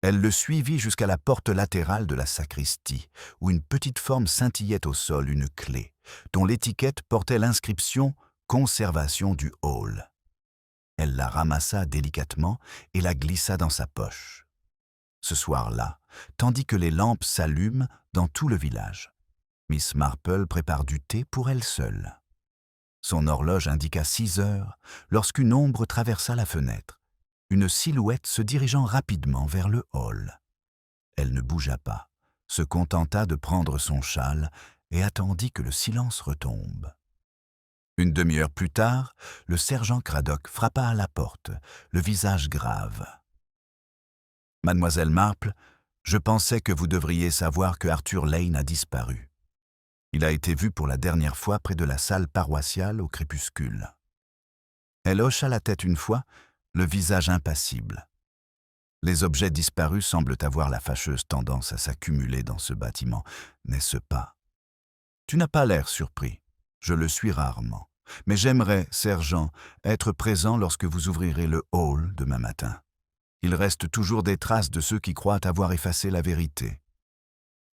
Elle le suivit jusqu'à la porte latérale de la sacristie, où une petite forme scintillait au sol une clé, dont l'étiquette portait l'inscription « Conservation du hall ». Elle la ramassa délicatement et la glissa dans sa poche. Ce soir-là, tandis que les lampes s'allument dans tout le village, Miss Marple prépare du thé pour elle seule. Son horloge indiqua 6 heures lorsqu'une ombre traversa la fenêtre, une silhouette se dirigeant rapidement vers le hall. Elle ne bougea pas, se contenta de prendre son châle et attendit que le silence retombe. Une demi-heure plus tard, le sergent Craddock frappa à la porte, le visage grave. « Mademoiselle Marple, je pensais que vous devriez savoir que Arthur Lane a disparu. Il a été vu pour la dernière fois près de la salle paroissiale au crépuscule. » Elle hocha la tête une fois, le visage impassible. Les objets disparus semblent avoir la fâcheuse tendance à s'accumuler dans ce bâtiment, n'est-ce pas? Tu n'as pas l'air surpris. Je le suis rarement. Mais j'aimerais, sergent, être présent lorsque vous ouvrirez le hall demain matin. Il reste toujours des traces de ceux qui croient avoir effacé la vérité.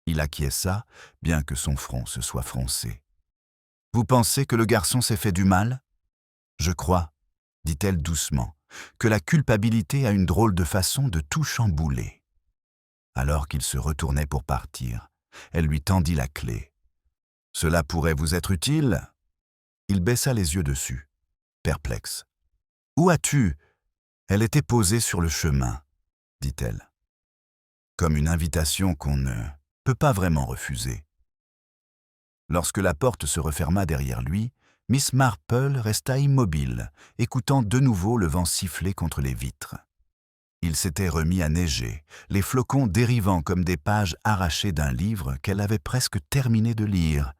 Il acquiesça, bien que son front se soit froncé. « Vous pensez que le garçon s'est fait du mal ? » ?»« Je crois, dit-elle doucement, que la culpabilité a une drôle de façon de tout chambouler. » Alors qu'il se retournait pour partir, elle lui tendit la clé. « Cela pourrait vous être utile ?» Il baissa les yeux dessus, perplexe. « Où as-tu » ? Elle était posée sur le chemin, dit-elle. Comme une invitation qu'on ne peut pas vraiment refuser. Lorsque la porte se referma derrière lui, Miss Marple resta immobile, écoutant de nouveau le vent siffler contre les vitres. Il s'était remis à neiger, les flocons dérivant comme des pages arrachées d'un livre qu'elle avait presque terminé de lire,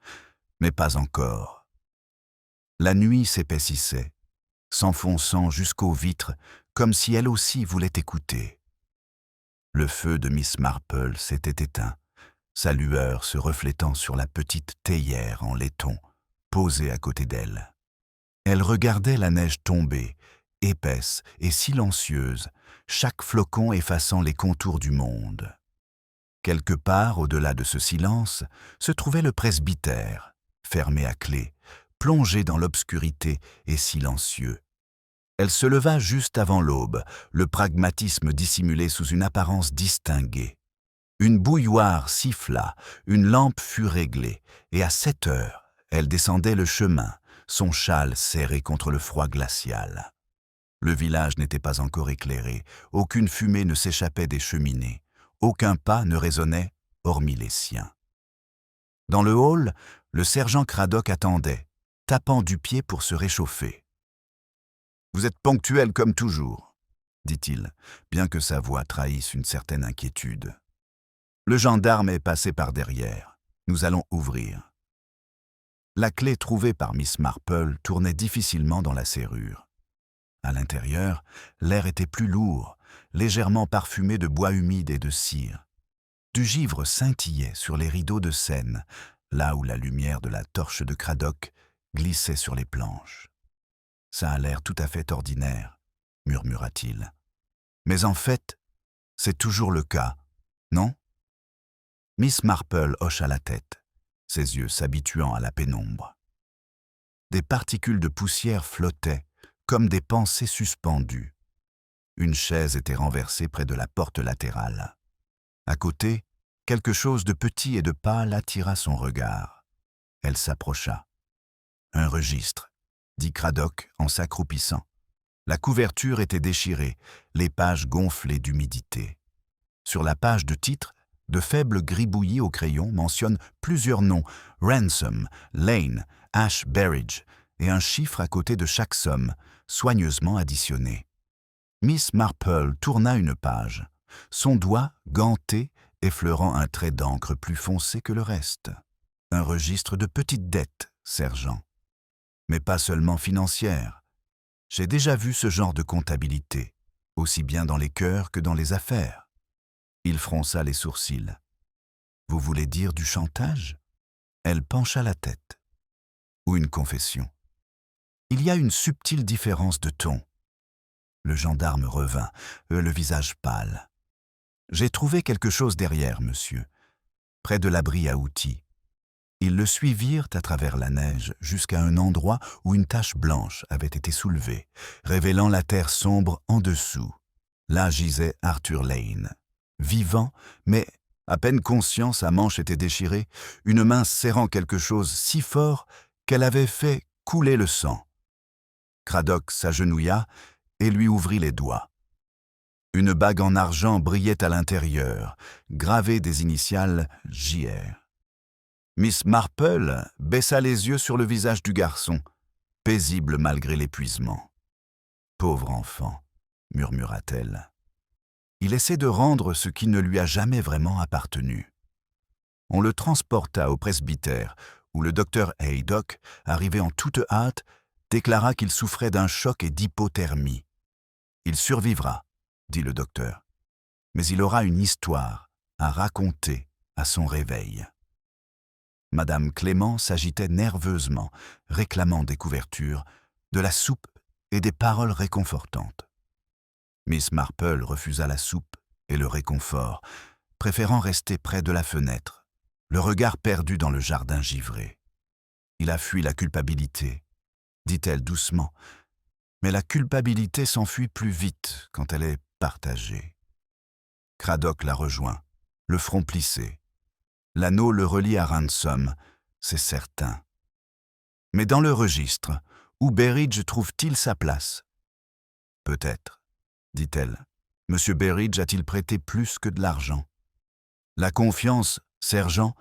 mais pas encore. La nuit s'épaississait, s'enfonçant jusqu'aux vitres, comme si elle aussi voulait écouter. Le feu de Miss Marple s'était éteint, sa lueur se reflétant sur la petite théière en laiton, posée à côté d'elle. Elle regardait la neige tomber, épaisse et silencieuse, chaque flocon effaçant les contours du monde. Quelque part au-delà de ce silence se trouvait le presbytère, fermé à clé, plongé dans l'obscurité et silencieux. Elle se leva juste avant l'aube, le pragmatisme dissimulé sous une apparence distinguée. Une bouilloire siffla, une lampe fut réglée, et à 7 heures, elle descendait le chemin, son châle serré contre le froid glacial. Le village n'était pas encore éclairé, aucune fumée ne s'échappait des cheminées, aucun pas ne résonnait, hormis les siens. Dans le hall, le sergent Craddock attendait, tapant du pied pour se réchauffer. « Vous êtes ponctuel comme toujours, » dit-il, bien que sa voix trahisse une certaine inquiétude. « Le gendarme est passé par derrière. Nous allons ouvrir. » La clé trouvée par Miss Marple tournait difficilement dans la serrure. À l'intérieur, l'air était plus lourd, légèrement parfumé de bois humide et de cire. Du givre scintillait sur les rideaux de Seine, là où la lumière de la torche de Craddock glissait sur les planches. « Ça a l'air tout à fait ordinaire, » murmura-t-il. « Mais en fait, c'est toujours le cas, non ?» Miss Marple hocha la tête, ses yeux s'habituant à la pénombre. Des particules de poussière flottaient, comme des pensées suspendues. Une chaise était renversée près de la porte latérale. À côté, quelque chose de petit et de pâle attira son regard. Elle s'approcha. « Un registre », dit Craddock en s'accroupissant. La couverture était déchirée, les pages gonflées d'humidité. Sur la page de titre, de faibles gribouillis au crayon mentionnent plusieurs noms, Ransom, Lane, Ash Berridge, et un chiffre à côté de chaque somme, soigneusement additionné. Miss Marple tourna une page, son doigt, ganté, effleurant un trait d'encre plus foncé que le reste. « Un registre de petites dettes, sergent. Mais pas seulement financières. J'ai déjà vu ce genre de comptabilité, aussi bien dans les cœurs que dans les affaires. Il fronça les sourcils. « Vous voulez dire du chantage ?» Elle pencha la tête. « Ou une confession. Il y a une subtile différence de ton. » Le gendarme revint, le visage pâle. « J'ai trouvé quelque chose derrière, monsieur, près de l'abri à outils. » Ils le suivirent à travers la neige jusqu'à un endroit où une tache blanche avait été soulevée, révélant la terre sombre en dessous. Là gisait Arthur Lane, vivant, mais à peine conscient, sa manche était déchirée, une main serrant quelque chose si fort qu'elle avait fait couler le sang. Craddock s'agenouilla et lui ouvrit les doigts. Une bague en argent brillait à l'intérieur, gravée des initiales JR. Miss Marple baissa les yeux sur le visage du garçon, paisible malgré l'épuisement. « Pauvre enfant », murmura-t-elle. « Il essaie de rendre ce qui ne lui a jamais vraiment appartenu. » On le transporta au presbytère, où le docteur Haydock, arrivé en toute hâte, déclara qu'il souffrait d'un choc et d'hypothermie. « Il survivra », dit le docteur, « mais il aura une histoire à raconter à son réveil. » Madame Clément s'agitait nerveusement, réclamant des couvertures, de la soupe et des paroles réconfortantes. Miss Marple refusa la soupe et le réconfort, préférant rester près de la fenêtre, le regard perdu dans le jardin givré. « Il a fui la culpabilité », dit-elle doucement, mais la culpabilité s'enfuit plus vite quand elle est partagée. Craddock la rejoint, le front plissé. L'anneau le relie à Ransom, c'est certain. Mais dans le registre, où Berridge trouve-t-il sa place? Peut-être, dit-elle. Monsieur Berridge a-t-il prêté plus que de l'argent? La confiance, sergent,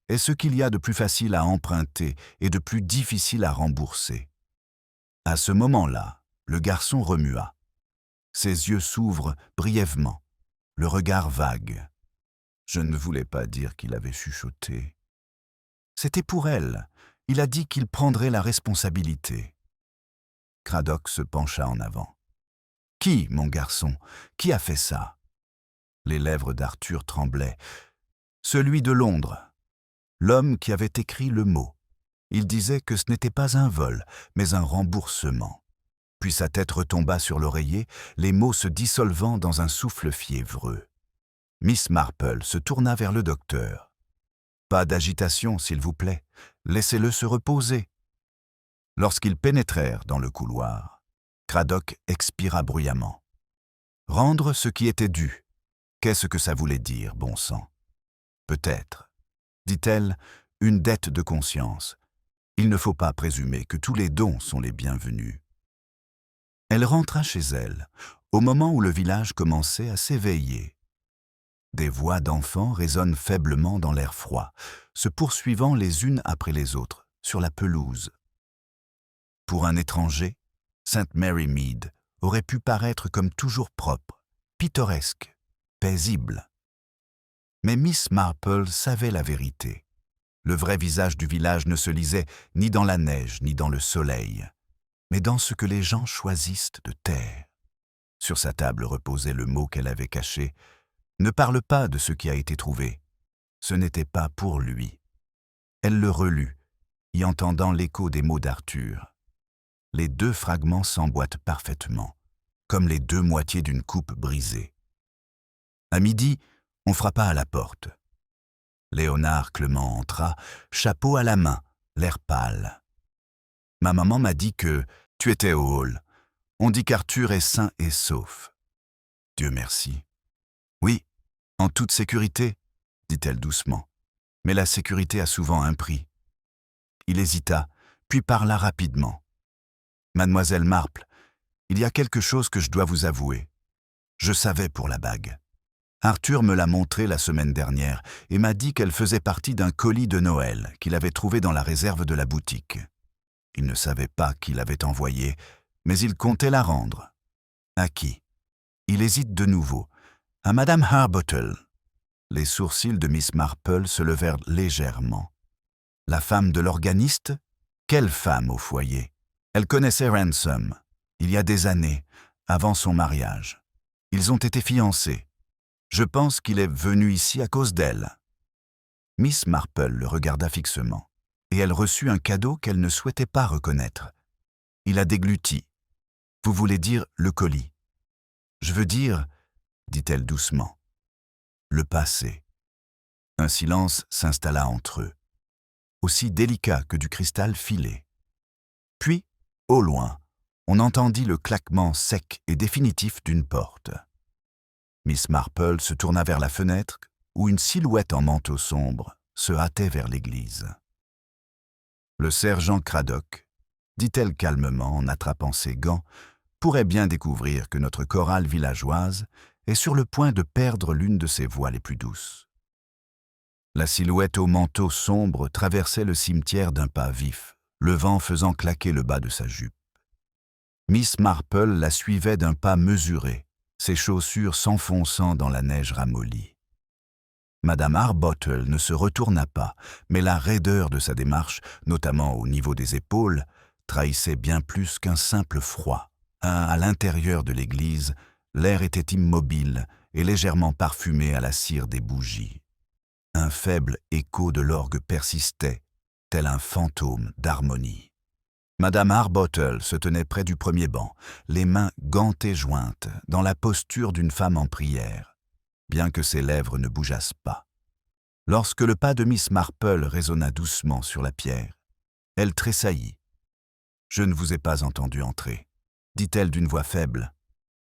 est ce qu'il y a de plus facile à emprunter et de plus difficile à rembourser. À ce moment-là, le garçon remua. Ses yeux s'ouvrent brièvement, le regard vague. Je ne voulais pas dire qu'il avait chuchoté. C'était pour elle. Il a dit qu'il prendrait la responsabilité. Craddock se pencha en avant. « Qui, mon garçon? Qui a fait ça ?» Les lèvres d'Arthur tremblaient. « Celui de Londres. L'homme qui avait écrit le mot. Il disait que ce n'était pas un vol, mais un remboursement. » Puis sa tête retomba sur l'oreiller, les mots se dissolvant dans un souffle fiévreux. Miss Marple se tourna vers le docteur. « Pas d'agitation, s'il vous plaît. Laissez-le se reposer. » Lorsqu'ils pénétrèrent dans le couloir, Craddock expira bruyamment. « Rendre ce qui était dû. Qu'est-ce que ça voulait dire, bon sang? Peut-être, dit-elle, une dette de conscience. Il ne faut pas présumer que tous les dons sont les bienvenus. » Elle rentra chez elle, au moment où le village commençait à s'éveiller. Des voix d'enfants résonnent faiblement dans l'air froid, se poursuivant les unes après les autres, sur la pelouse. Pour un étranger, St. Mary Mead aurait pu paraître comme toujours propre, pittoresque, paisible. Mais Miss Marple savait la vérité. Le vrai visage du village ne se lisait ni dans la neige ni dans le soleil, mais dans ce que les gens choisissent de taire. Sur sa table reposait le mot qu'elle avait caché. Ne parle pas de ce qui a été trouvé. Ce n'était pas pour lui. Elle le relut, y entendant l'écho des mots d'Arthur. Les deux fragments s'emboîtent parfaitement, comme les deux moitiés d'une coupe brisée. À midi, on frappa à la porte. Léonard Clement entra, chapeau à la main, l'air pâle. « Ma maman m'a dit que tu étais au hall. On dit qu'Arthur est sain et sauf. »« Dieu merci. »« Oui, en toute sécurité, » dit-elle doucement. « Mais la sécurité a souvent un prix. » Il hésita, puis parla rapidement. « Mademoiselle Marple, il y a quelque chose que je dois vous avouer. Je savais pour la bague. Arthur me l'a montrée la semaine dernière et m'a dit qu'elle faisait partie d'un colis de Noël qu'il avait trouvé dans la réserve de la boutique. Il ne savait pas qui l'avait envoyé, mais il comptait la rendre. À qui? Il hésite de nouveau. À Madame Harbottle. Les sourcils de Miss Marple se levèrent légèrement. La femme de l'organiste? Quelle femme au foyer? Elle connaissait Ransom, il y a des années, avant son mariage. Ils ont été fiancés. Je pense qu'il est venu ici à cause d'elle. » Miss Marple le regarda fixement, et elle reçut un cadeau qu'elle ne souhaitait pas reconnaître. Il a dégluti. « Vous voulez dire le colis. »« Je veux dire, » dit-elle doucement, « le passé. » Un silence s'installa entre eux, aussi délicat que du cristal filé. Puis, au loin, on entendit le claquement sec et définitif d'une porte. Miss Marple se tourna vers la fenêtre où une silhouette en manteau sombre se hâtait vers l'église. « Le sergent Craddock, » dit-elle calmement en attrapant ses gants, « pourrait bien découvrir que notre chorale villageoise est sur le point de perdre l'une de ses voix les plus douces. » La silhouette au manteau sombre traversait le cimetière d'un pas vif, le vent faisant claquer le bas de sa jupe. Miss Marple la suivait d'un pas mesuré, ses chaussures s'enfonçant dans la neige ramollie. Madame Harbottle ne se retourna pas, mais la raideur de sa démarche, notamment au niveau des épaules, trahissait bien plus qu'un simple froid. À l'intérieur de l'église, l'air était immobile et légèrement parfumé à la cire des bougies. Un faible écho de l'orgue persistait, tel un fantôme d'harmonie. Madame Harbottle se tenait près du premier banc, les mains gantées jointes, dans la posture d'une femme en prière, bien que ses lèvres ne bougeassent pas. Lorsque le pas de Miss Marple résonna doucement sur la pierre, elle tressaillit. « Je ne vous ai pas entendu entrer, » dit-elle d'une voix faible.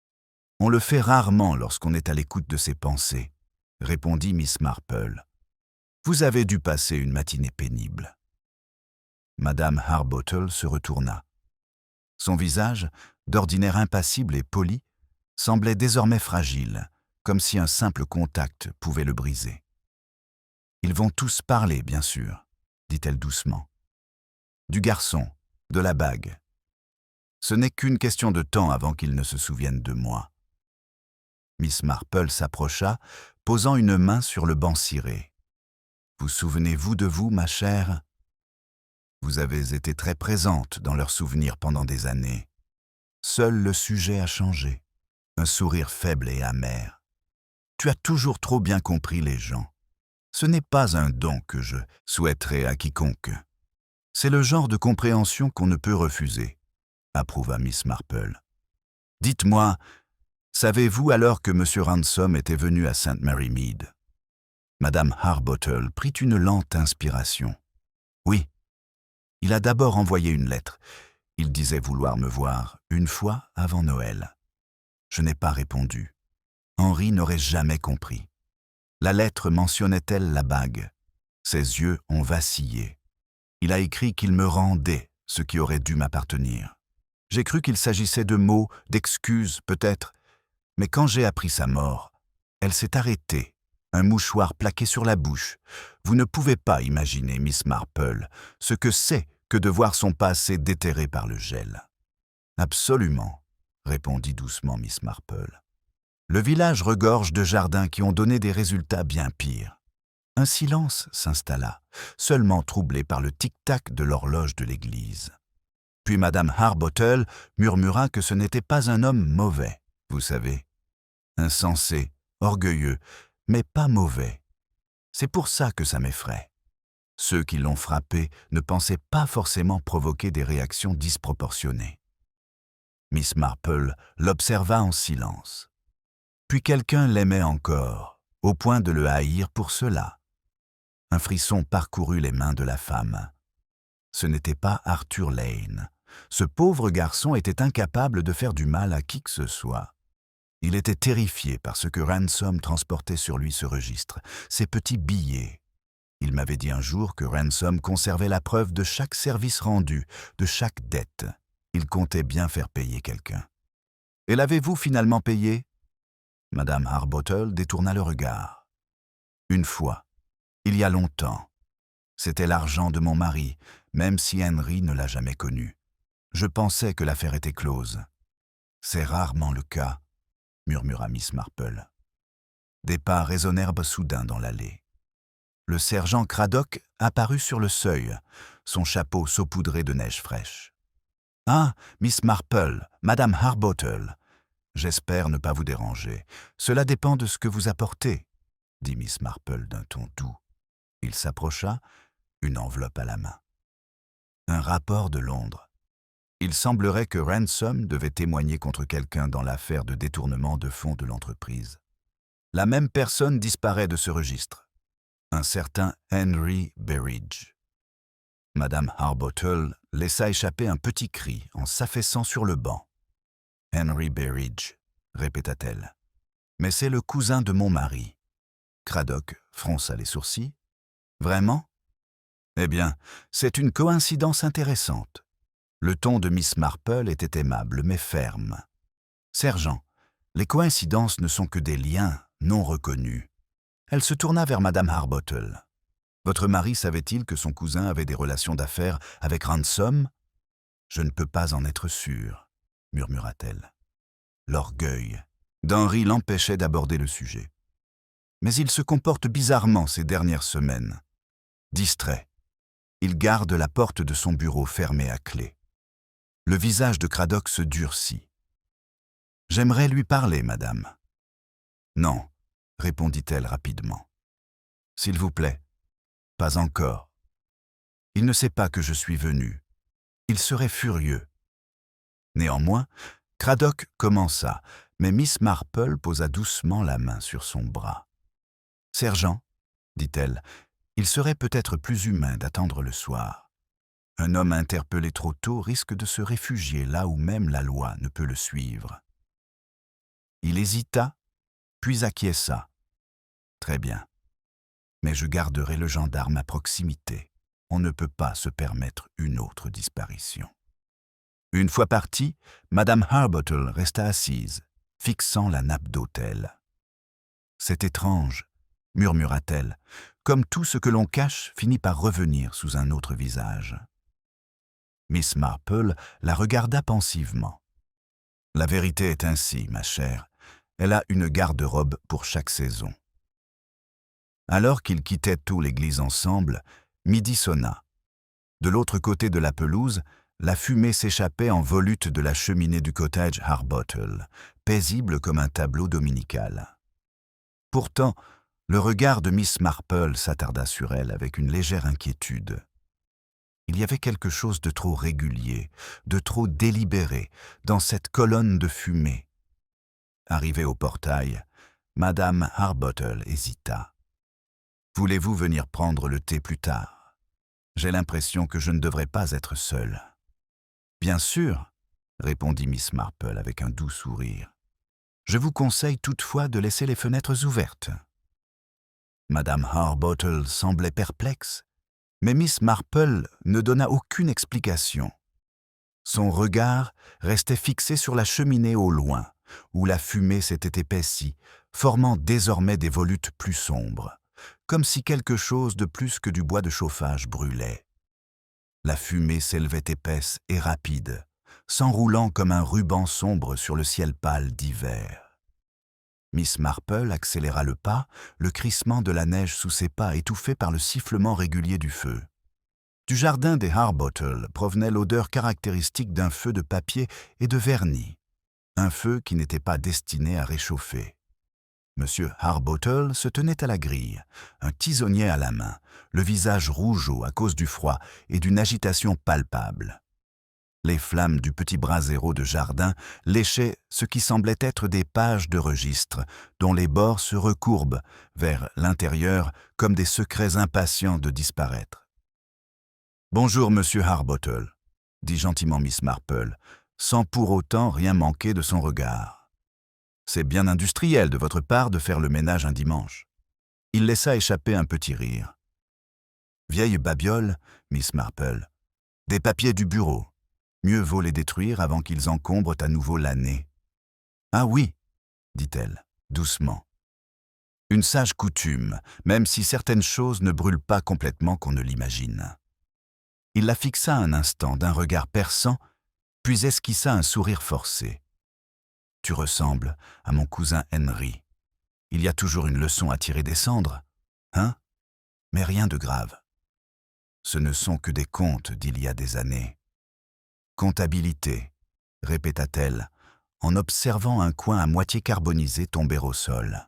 « On le fait rarement lorsqu'on est à l'écoute de ses pensées, » répondit Miss Marple. « Vous avez dû passer une matinée pénible. » Madame Harbottle se retourna. Son visage, d'ordinaire impassible et poli, semblait désormais fragile, comme si un simple contact pouvait le briser. « Ils vont tous parler, bien sûr, » dit-elle doucement. « Du garçon, de la bague. Ce n'est qu'une question de temps avant qu'ils ne se souviennent de moi. » Miss Marple s'approcha, posant une main sur le banc ciré. « Vous souvenez-vous de vous, ma chère ? Vous avez été très présente dans leurs souvenirs pendant des années. Seul le sujet a changé. Un sourire faible et amer. Tu as toujours trop bien compris les gens. Ce n'est pas un don que je souhaiterais à quiconque. C'est le genre de compréhension qu'on ne peut refuser, » approuva Miss Marple. « Dites-moi, savez-vous alors que M. Ransom était venu à St. Mary Mead ?» Madame Harbottle prit une lente inspiration. « Oui. Il a d'abord envoyé une lettre. Il disait vouloir me voir une fois avant Noël. Je n'ai pas répondu. Henri n'aurait jamais compris. La lettre mentionnait-elle la bague? Ses yeux ont vacillé. Il a écrit qu'il me rendait ce qui aurait dû m'appartenir. J'ai cru qu'il s'agissait de mots, d'excuses peut-être, mais quand j'ai appris sa mort, elle s'est arrêtée, un mouchoir plaqué sur la bouche. Vous ne pouvez pas imaginer, Miss Marple, ce que c'est que de voir son passé déterré par le gel. »« Absolument, » répondit doucement Miss Marple. « Le village regorge de jardins qui ont donné des résultats bien pires. » Un silence s'installa, seulement troublé par le tic-tac de l'horloge de l'église. Puis Madame Harbottle murmura que ce n'était pas un homme mauvais, vous savez. Insensé, orgueilleux, mais pas mauvais. C'est pour ça que ça m'effraie. Ceux qui l'ont frappé ne pensaient pas forcément provoquer des réactions disproportionnées. Miss Marple l'observa en silence. Puis quelqu'un l'aimait encore, au point de le haïr pour cela. Un frisson parcourut les mains de la femme. Ce n'était pas Arthur Lane. Ce pauvre garçon était incapable de faire du mal à qui que ce soit. Il était terrifié par ce que Ransom transportait sur lui ce registre, ces petits billets. Il m'avait dit un jour que Ransom conservait la preuve de chaque service rendu, de chaque dette. Il comptait bien faire payer quelqu'un. « Et l'avez-vous finalement payé ?» Madame Harbottle détourna le regard. « Une fois, il y a longtemps. C'était l'argent de mon mari, même si Henry ne l'a jamais connu. Je pensais que l'affaire était close. C'est rarement le cas, » murmura Miss Marple. Des pas résonnèrent soudain dans l'allée. Le sergent Craddock apparut sur le seuil, son chapeau saupoudré de neige fraîche. « Ah, Miss Marple, Madame Harbottle, J'espère ne pas vous déranger. Cela dépend de ce que vous apportez, dit Miss Marple d'un ton doux. Il s'approcha, une enveloppe à la main. Un rapport de Londres. Il semblerait que Ransom devait témoigner contre quelqu'un dans l'affaire de détournement de fonds de l'entreprise. La même personne disparaît de ce registre. Un certain Henry Berridge. Madame Harbottle laissa échapper un petit cri en s'affaissant sur le banc. « Henry Berridge », répéta-t-elle. « Mais c'est le cousin de mon mari. » Craddock fronça les sourcils. « Vraiment ? Eh bien, c'est une coïncidence intéressante. » Le ton de Miss Marple était aimable mais ferme. « Sergent, les coïncidences ne sont que des liens non reconnus. » Elle se tourna vers Madame Harbottle. « Votre mari savait-il que son cousin avait des relations d'affaires avec Ransom ? » « Je ne peux pas en être sûre, » murmura-t-elle. L'orgueil d'Henry l'empêchait d'aborder le sujet. Mais il se comporte bizarrement ces dernières semaines. Distrait, il garde la porte de son bureau fermée à clé. Le visage de Craddock se durcit. « J'aimerais lui parler, madame. »« Non, » répondit-elle rapidement. « S'il vous plaît, pas encore. Il ne sait pas que je suis venu. Il serait furieux. » Néanmoins, Craddock commença, mais Miss Marple posa doucement la main sur son bras. « Sergent, » dit-elle, « il serait peut-être plus humain d'attendre le soir. Un homme interpellé trop tôt risque de se réfugier là où même la loi ne peut le suivre. » Il hésita, puis acquiesça. « Très bien. Mais je garderai le gendarme à proximité. On ne peut pas se permettre une autre disparition. » Une fois partie, Madame Harbottle resta assise, fixant la nappe d'autel. « C'est étrange, » murmura-t-elle, « comme tout ce que l'on cache finit par revenir sous un autre visage. » Miss Marple la regarda pensivement. « La vérité est ainsi, ma chère. Elle a une garde-robe pour chaque saison. » Alors qu'ils quittaient tôt l'église ensemble, midi sonna. De l'autre côté de la pelouse, la fumée s'échappait en volute de la cheminée du cottage Harbottle, paisible comme un tableau dominical. Pourtant, le regard de Miss Marple s'attarda sur elle avec une légère inquiétude. Il y avait quelque chose de trop régulier, de trop délibéré dans cette colonne de fumée. Arrivée au portail, Madame Harbottle hésita. « Voulez-vous venir prendre le thé plus tard ? J'ai l'impression que je ne devrais pas être seule. » « Bien sûr, » répondit Miss Marple avec un doux sourire. « Je vous conseille toutefois de laisser les fenêtres ouvertes. » Madame Harbottle semblait perplexe, mais Miss Marple ne donna aucune explication. Son regard restait fixé sur la cheminée au loin, où la fumée s'était épaissie, formant désormais des volutes plus sombres, comme si quelque chose de plus que du bois de chauffage brûlait. La fumée s'élevait épaisse et rapide, s'enroulant comme un ruban sombre sur le ciel pâle d'hiver. Miss Marple accéléra le pas, le crissement de la neige sous ses pas étouffé par le sifflement régulier du feu. Du jardin des Harbottle provenait l'odeur caractéristique d'un feu de papier et de vernis, un feu qui n'était pas destiné à réchauffer. Monsieur Harbottle se tenait à la grille, un tisonnier à la main, le visage rougeaud à cause du froid et d'une agitation palpable. Les flammes du petit brasero de jardin léchaient ce qui semblait être des pages de registre, dont les bords se recourbent vers l'intérieur comme des secrets impatients de disparaître. « Bonjour, monsieur Harbottle, » dit gentiment Miss Marple, sans pour autant rien manquer de son regard. C'est bien industriel de votre part de faire le ménage un dimanche. Il laissa échapper un petit rire. Vieille babiole, Miss Marple. Des papiers du bureau. Mieux vaut les détruire avant qu'ils encombrent à nouveau l'année. Ah oui, dit-elle, doucement. Une sage coutume, même si certaines choses ne brûlent pas complètement qu'on ne l'imagine. Il la fixa un instant d'un regard perçant, puis esquissa un sourire forcé. Tu ressembles à mon cousin Henry. Il y a toujours une leçon à tirer des cendres, hein? Mais rien de grave. Ce ne sont que des contes d'il y a des années. Comptabilité, répéta-t-elle, en observant un coin à moitié carbonisé tomber au sol.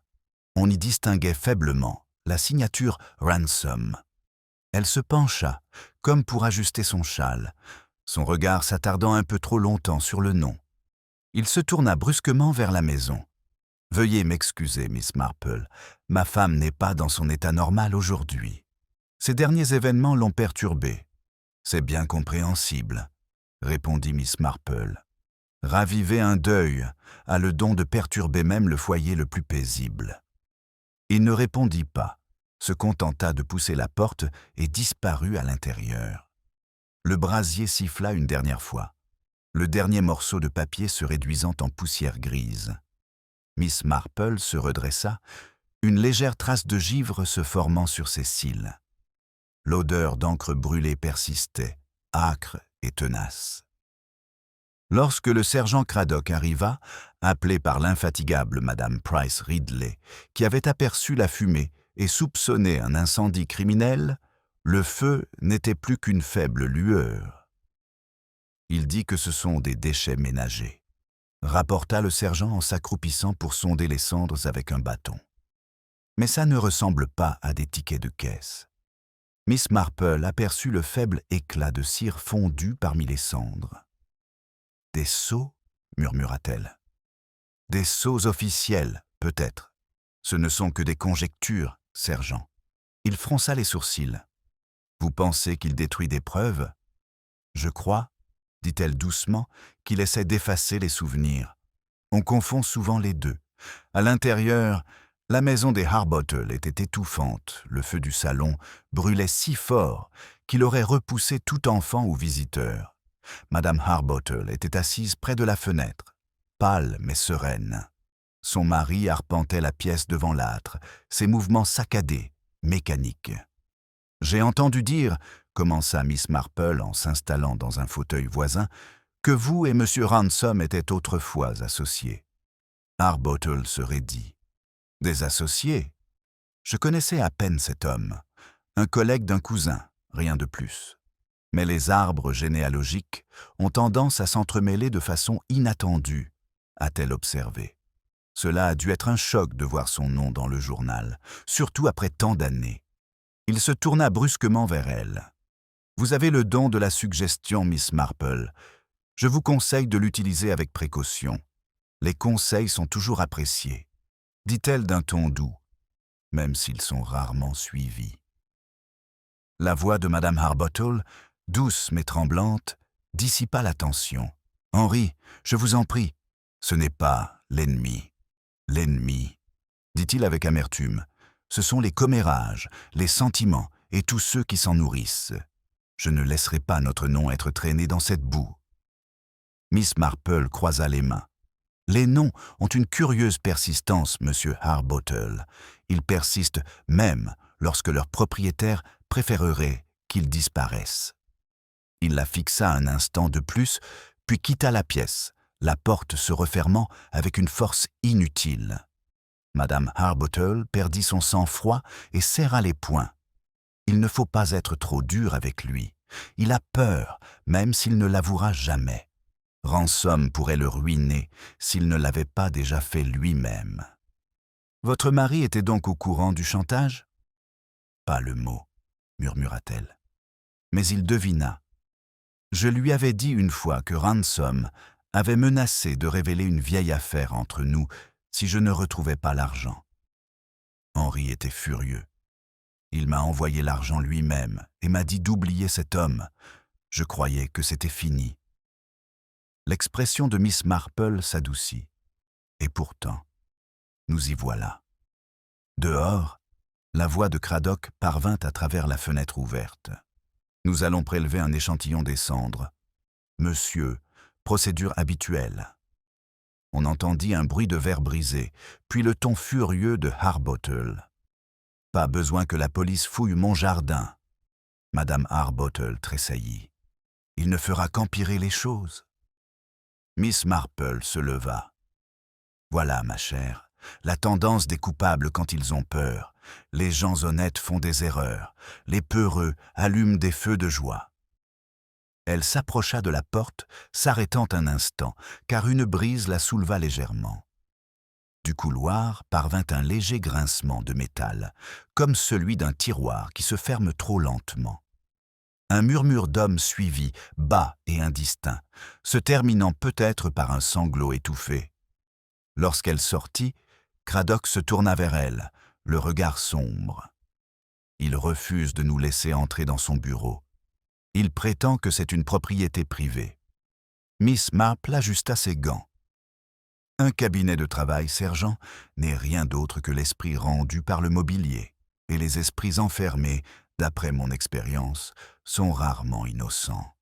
On y distinguait faiblement la signature « Ransom ». Elle se pencha, comme pour ajuster son châle, son regard s'attardant un peu trop longtemps sur le nom. Il se tourna brusquement vers la maison. « Veuillez m'excuser, Miss Marple, ma femme n'est pas dans son état normal aujourd'hui. Ces derniers événements l'ont perturbée. »« C'est bien compréhensible, » répondit Miss Marple. « Raviver un deuil a le don de perturber même le foyer le plus paisible. » Il ne répondit pas, se contenta de pousser la porte et disparut à l'intérieur. Le brasier siffla une dernière fois, le dernier morceau de papier se réduisant en poussière grise. Miss Marple se redressa, une légère trace de givre se formant sur ses cils. L'odeur d'encre brûlée persistait, âcre et tenace. Lorsque le sergent Craddock arriva, appelé par l'infatigable Madame Price Ridley, qui avait aperçu la fumée et soupçonné un incendie criminel, le feu n'était plus qu'une faible lueur. Il dit que ce sont des déchets ménagers, rapporta le sergent en s'accroupissant pour sonder les cendres avec un bâton. Mais ça ne ressemble pas à des tickets de caisse. Miss Marple aperçut le faible éclat de cire fondue parmi les cendres. « Des sceaux » murmura-t-elle. « Des sceaux officiels, peut-être. Ce ne sont que des conjectures, sergent. » Il fronça les sourcils. « Vous pensez qu'il détruit des preuves ? » « Je crois, » dit-elle doucement, qu'il essaie d'effacer les souvenirs. On confond souvent les deux. À l'intérieur, la maison des Harbottle était étouffante. Le feu du salon brûlait si fort qu'il aurait repoussé tout enfant ou visiteur. Madame Harbottle était assise près de la fenêtre, pâle mais sereine. Son mari arpentait la pièce devant l'âtre, ses mouvements saccadés, mécaniques. « J'ai entendu dire, » commença Miss Marple en s'installant dans un fauteuil voisin, « que vous et M. Ransom étaient autrefois associés. » Harbottle se raidit. « Des associés ? Je connaissais à peine cet homme. Un collègue d'un cousin, rien de plus. Mais les arbres généalogiques ont tendance à s'entremêler de façon inattendue, a-t-elle observé. Cela a dû être un choc de voir son nom dans le journal, surtout après tant d'années. Il se tourna brusquement vers elle. « Vous avez le don de la suggestion, Miss Marple. Je vous conseille de l'utiliser avec précaution. Les conseils sont toujours appréciés, » dit-elle d'un ton doux, même s'ils sont rarement suivis. La voix de Madame Harbottle, douce mais tremblante, dissipa la tension. « Henri, je vous en prie, ce n'est pas l'ennemi. L'ennemi, dit-il avec amertume, ce sont les commérages, les sentiments et tous ceux qui s'en nourrissent. Je ne laisserai pas notre nom être traîné dans cette boue. » Miss Marple croisa les mains. « Les noms ont une curieuse persistance, monsieur Harbottle. Ils persistent même lorsque leur propriétaire préférerait qu'ils disparaissent. » Il la fixa un instant de plus, puis quitta la pièce, la porte se refermant avec une force inutile. Madame Harbottle perdit son sang-froid et serra les poings. Il ne faut pas être trop dur avec lui. Il a peur, même s'il ne l'avouera jamais. Ransom pourrait le ruiner s'il ne l'avait pas déjà fait lui-même. « Votre mari était donc au courant du chantage ?»« Pas le mot, » murmura-t-elle. Mais il devina. « Je lui avais dit une fois que Ransom avait menacé de révéler une vieille affaire entre nous si je ne retrouvais pas l'argent. » Henri était furieux. Il m'a envoyé l'argent lui-même et m'a dit d'oublier cet homme. Je croyais que c'était fini. L'expression de Miss Marple s'adoucit. Et pourtant, nous y voilà. Dehors, la voix de Craddock parvint à travers la fenêtre ouverte. « Nous allons prélever un échantillon des cendres. Monsieur, procédure habituelle. » On entendit un bruit de verre brisé, puis le ton furieux de Harbottle. « Pas besoin que la police fouille mon jardin. » Madame Harbottle tressaillit. « Il ne fera qu'empirer les choses. » Miss Marple se leva. « Voilà, ma chère, la tendance des coupables quand ils ont peur. Les gens honnêtes font des erreurs, les peureux allument des feux de joie. Elle s'approcha de la porte, s'arrêtant un instant, car une brise la souleva légèrement. Du couloir parvint un léger grincement de métal, comme celui d'un tiroir qui se ferme trop lentement. Un murmure d'homme suivit, bas et indistinct, se terminant peut-être par un sanglot étouffé. Lorsqu'elle sortit, Cradock se tourna vers elle, le regard sombre. Il refuse de nous laisser entrer dans son bureau. Il prétend que c'est une propriété privée. Miss Marple ajusta ses gants. Un cabinet de travail, sergent, n'est rien d'autre que l'esprit rendu par le mobilier, et les esprits enfermés, d'après mon expérience, sont rarement innocents.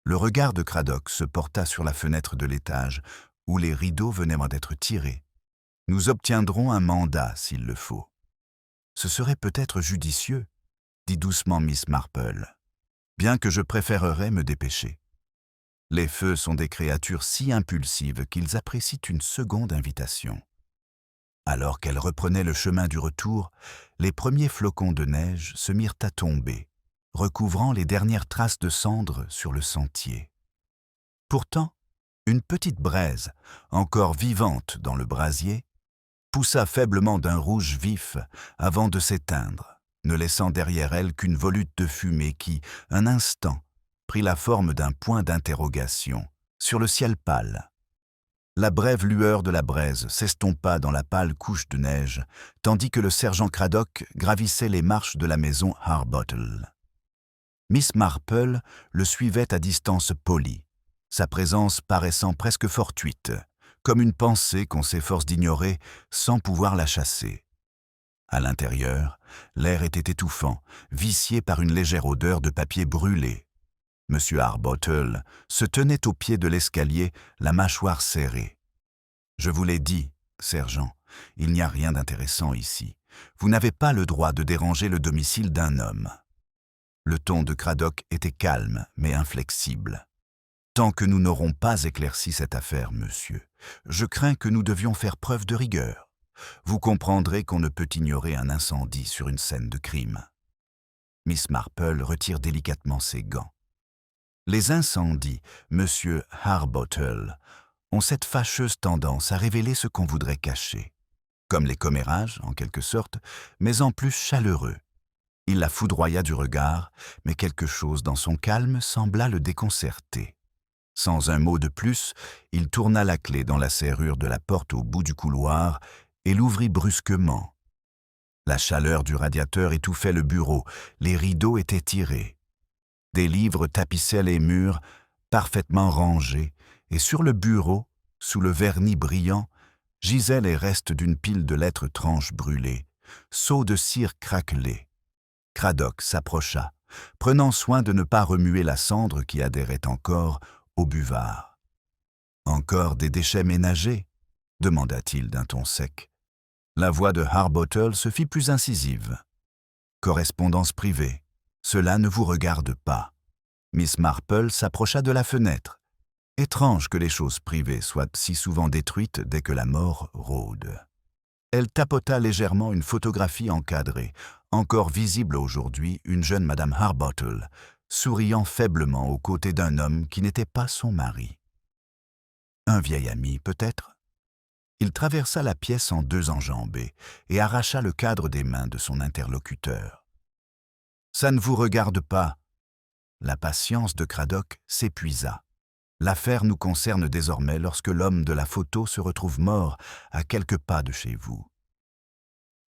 Le regard de Cradock se porta sur la fenêtre de l'étage, où les rideaux venaient d'être tirés. Nous obtiendrons un mandat s'il le faut. Ce serait peut-être judicieux, dit doucement Miss Marple, bien que je préférerais me dépêcher. Les feux sont des créatures si impulsives qu'ils apprécient une seconde invitation. Alors qu'elle reprenait le chemin du retour, les premiers flocons de neige se mirent à tomber, recouvrant les dernières traces de cendres sur le sentier. Pourtant, une petite braise, encore vivante dans le brasier, poussa faiblement d'un rouge vif avant de s'éteindre, ne laissant derrière elle qu'une volute de fumée qui, un instant, prit la forme d'un point d'interrogation sur le ciel pâle. La brève lueur de la braise s'estompa dans la pâle couche de neige, tandis que le sergent Cradock gravissait les marches de la maison Harbottle. Miss Marple le suivait à distance polie, sa présence paraissant presque fortuite, comme une pensée qu'on s'efforce d'ignorer sans pouvoir la chasser. À l'intérieur, l'air était étouffant, vicié par une légère odeur de papier brûlé. M. Harbottle se tenait au pied de l'escalier, la mâchoire serrée. « Je vous l'ai dit, sergent, il n'y a rien d'intéressant ici. Vous n'avez pas le droit de déranger le domicile d'un homme. » Le ton de Cradock était calme, mais inflexible. « Tant que nous n'aurons pas éclairci cette affaire, monsieur, je crains que nous devions faire preuve de rigueur. Vous comprendrez qu'on ne peut ignorer un incendie sur une scène de crime. » Miss Marple retire délicatement ses gants. Les incendies, monsieur Harbottle, ont cette fâcheuse tendance à révéler ce qu'on voudrait cacher. Comme les commérages, en quelque sorte, mais en plus chaleureux. Il la foudroya du regard, mais quelque chose dans son calme sembla le déconcerter. Sans un mot de plus, il tourna la clé dans la serrure de la porte au bout du couloir et l'ouvrit brusquement. La chaleur du radiateur étouffait le bureau, les rideaux étaient tirés. Des livres tapissaient les murs, parfaitement rangés, et sur le bureau, sous le vernis brillant, gisaient les restes d'une pile de lettres tranches brûlées, seaux de cire craquelés. Cradock s'approcha, prenant soin de ne pas remuer la cendre qui adhérait encore au buvard. « Encore des déchets ménagers ?» demanda-t-il d'un ton sec. La voix de Harbottle se fit plus incisive. « Correspondance privée. Cela ne vous regarde pas. » Miss Marple s'approcha de la fenêtre. Étrange que les choses privées soient si souvent détruites dès que la mort rôde. Elle tapota légèrement une photographie encadrée, encore visible aujourd'hui une jeune Madame Harbottle, souriant faiblement aux côtés d'un homme qui n'était pas son mari. Un vieil ami, peut-être? Il traversa la pièce en deux enjambées et arracha le cadre des mains de son interlocuteur. « Ça ne vous regarde pas. » La patience de Cradock s'épuisa. L'affaire nous concerne désormais lorsque l'homme de la photo se retrouve mort à quelques pas de chez vous.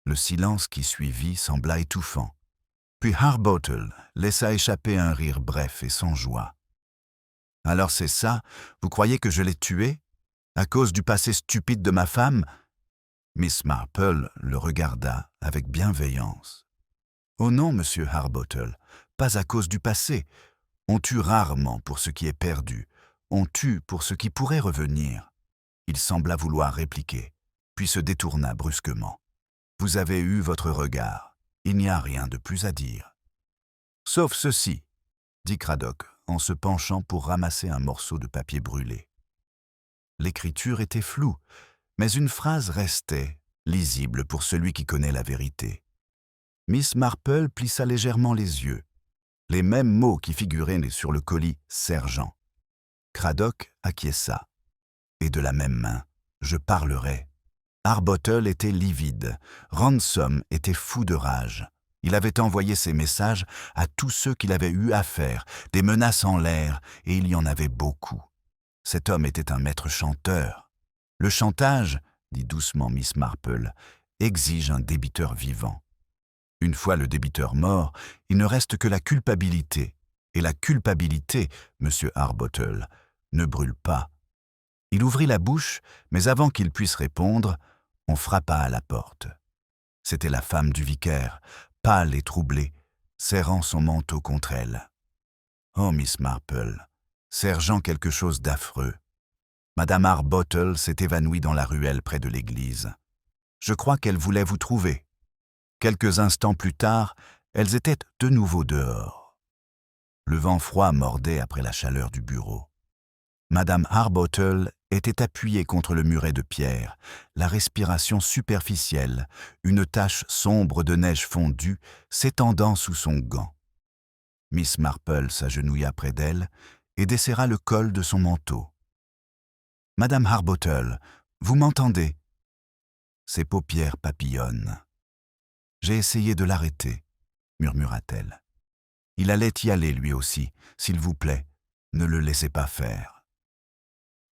Le silence qui suivit sembla étouffant. Puis Harbottle laissa échapper un rire bref et sans joie. « Alors c'est ça, vous croyez que je l'ai tué? À cause du passé stupide de ma femme ?» Miss Marple le regarda avec bienveillance. « Oh non, monsieur Harbottle, pas à cause du passé. On tue rarement pour ce qui est perdu. On tue pour ce qui pourrait revenir. » Il sembla vouloir répliquer, puis se détourna brusquement. « Vous avez eu votre regard. Il n'y a rien de plus à dire. »« Sauf ceci, » dit Cradock en se penchant pour ramasser un morceau de papier brûlé. L'écriture était floue, mais une phrase restait, lisible pour celui qui connaît la vérité. Miss Marple plissa légèrement les yeux. les mêmes mots qui figuraient sur le colis « Sergent ». Craddock acquiesça. Et de la même main, je parlerai. Harbottle était livide. Ransom était fou de rage. Il avait envoyé ses messages à tous ceux qu'il avait eu affaire, des menaces en l'air, et il y en avait beaucoup. Cet homme était un maître chanteur. Le chantage, dit doucement Miss Marple, exige un débiteur vivant. Une fois le débiteur mort, il ne reste que la culpabilité. Et la culpabilité, monsieur Harbottle, ne brûle pas. Il ouvrit la bouche, mais avant qu'il puisse répondre, on frappa à la porte. C'était la femme du vicaire, pâle et troublée, serrant son manteau contre elle. « Oh, Miss Marple, sergent quelque chose d'affreux. Madame Harbottle s'est évanouie dans la ruelle près de l'église. Je crois qu'elle voulait vous trouver. Quelques instants plus tard, elles étaient de nouveau dehors. Le vent froid mordait après la chaleur du bureau. Madame Harbottle était appuyée contre le muret de pierre, la respiration superficielle, une tache sombre de neige fondue s'étendant sous son gant. Miss Marple s'agenouilla près d'elle et desserra le col de son manteau. « Madame Harbottle, vous m'entendez ?» Ses paupières papillonnent. « J'ai essayé de l'arrêter, » murmura-t-elle. « Il allait y aller lui aussi, s'il vous plaît, ne le laissez pas faire. »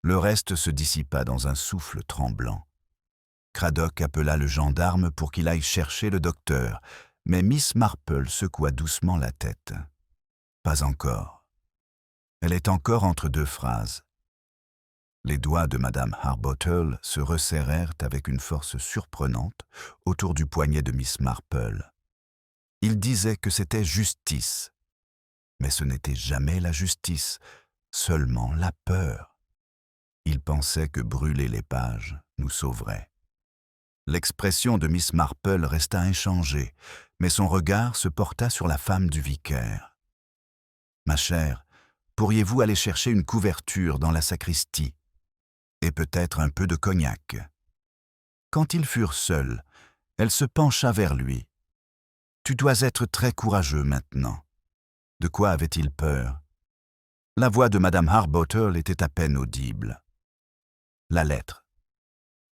Le reste se dissipa dans un souffle tremblant. Craddock appela le gendarme pour qu'il aille chercher le docteur, mais Miss Marple secoua doucement la tête. « Pas encore. » Elle est encore entre deux phrases. Les doigts de Madame Harbottle se resserrèrent avec une force surprenante autour du poignet de Miss Marple. Il disait que c'était justice. Mais ce n'était jamais la justice, seulement la peur. Il pensait que brûler les pages nous sauverait. L'expression de Miss Marple resta inchangée, mais son regard se porta sur la femme du vicaire. « Ma chère, pourriez-vous aller chercher une couverture dans la sacristie et peut-être un peu de cognac ?» Quand ils furent seuls, elle se pencha vers lui. « Tu dois être très courageux maintenant. » De quoi avait-il peur? La voix de Madame Harbottle était à peine audible. La lettre.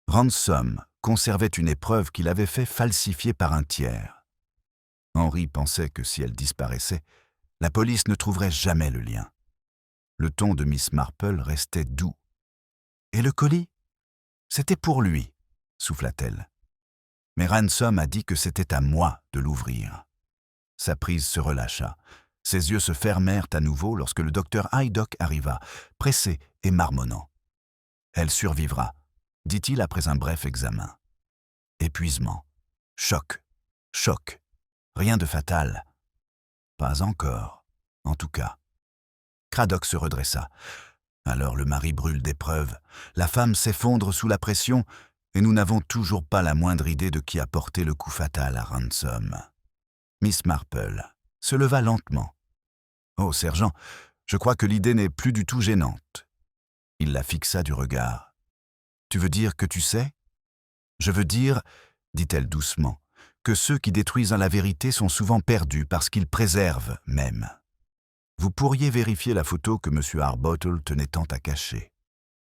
Ransom conservait une épreuve qu'il avait fait falsifier par un tiers. Henry pensait que si elle disparaissait, la police ne trouverait jamais le lien. Le ton de Miss Marple restait doux. « Et le colis? C'était pour lui, » souffla-t-elle. Mais Ransom a dit que c'était à moi de l'ouvrir. Sa prise se relâcha. Ses yeux se fermèrent à nouveau lorsque le docteur Haydock arriva, pressé et marmonnant. « Elle survivra, » dit-il après un bref examen. Épuisement. Choc. Choc. Rien de fatal. Pas encore, en tout cas. Craddock se redressa. Alors le mari brûle des preuves, la femme s'effondre sous la pression, et nous n'avons toujours pas la moindre idée de qui a porté le coup fatal à Ransom. Miss Marple se leva lentement. « Oh, sergent, je crois que l'idée n'est plus du tout gênante. » Il la fixa du regard. « Tu veux dire que tu sais ? » ?»« Je veux dire, dit-elle doucement, que ceux qui détruisent la vérité sont souvent perdus parce qu'ils préservent même. Vous pourriez vérifier la photo que M. Harbottle tenait tant à cacher.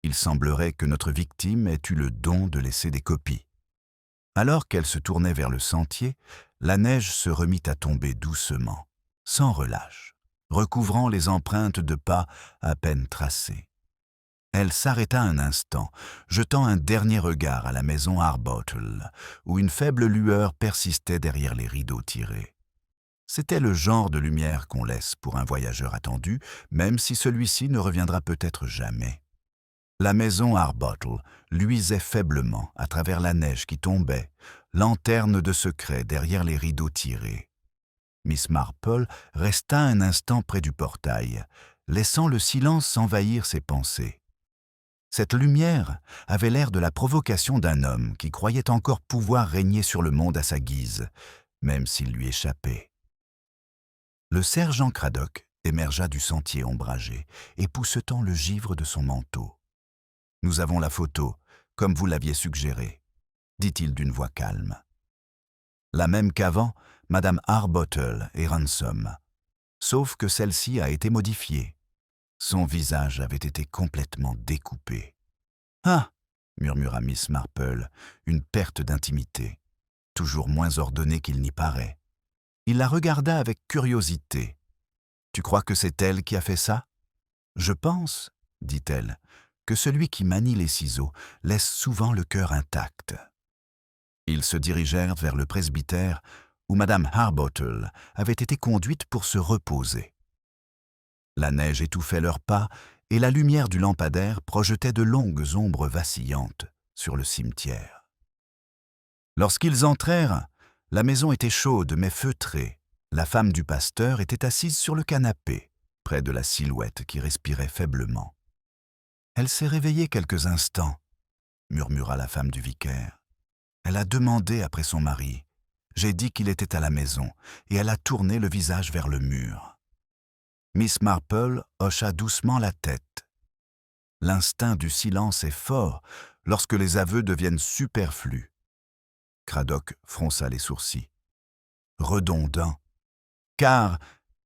Il semblerait que notre victime ait eu le don de laisser des copies. » Alors qu'elle se tournait vers le sentier, la neige se remit à tomber doucement, sans relâche, recouvrant les empreintes de pas à peine tracées. Elle s'arrêta un instant, jetant un dernier regard à la maison Harbottle, où une faible lueur persistait derrière les rideaux tirés. C'était le genre de lumière qu'on laisse pour un voyageur attendu, même si celui-ci ne reviendra peut-être jamais. La maison Harbottle luisait faiblement à travers la neige qui tombait, lanterne de secret derrière les rideaux tirés. Miss Marple resta un instant près du portail, laissant le silence envahir ses pensées. Cette lumière avait l'air de la provocation d'un homme qui croyait encore pouvoir régner sur le monde à sa guise, même s'il lui échappait. Le sergent Craddock émergea du sentier ombragé, époussetant le givre de son manteau. « Nous avons la photo, comme vous l'aviez suggéré, » dit-il d'une voix calme. La même qu'avant, Madame Harbottle et Ransom. sauf que celle-ci a été modifiée. Son visage avait été complètement découpé. « Ah !» murmura Miss Marple, une perte d'intimité, toujours moins ordonnée qu'il n'y paraît. Il la regarda avec curiosité. « Tu crois que c'est elle qui a fait ça ?»« Je pense, dit-elle, que celui qui manie les ciseaux laisse souvent le cœur intact. » Ils se dirigèrent vers le presbytère où Madame Harbottle avait été conduite pour se reposer. La neige étouffait leurs pas et la lumière du lampadaire projetait de longues ombres vacillantes sur le cimetière. Lorsqu'ils entrèrent, la maison était chaude mais feutrée. La femme du pasteur était assise sur le canapé, près de la silhouette qui respirait faiblement. « Elle s'est réveillée quelques instants, » murmura la femme du vicaire. « Elle a demandé après son mari. J'ai dit qu'il était à la maison, et elle a tourné le visage vers le mur. » Miss Marple hocha doucement la tête. L'instinct du silence est fort lorsque les aveux deviennent superflus. Cradock fronça les sourcils. « Redondant. Car,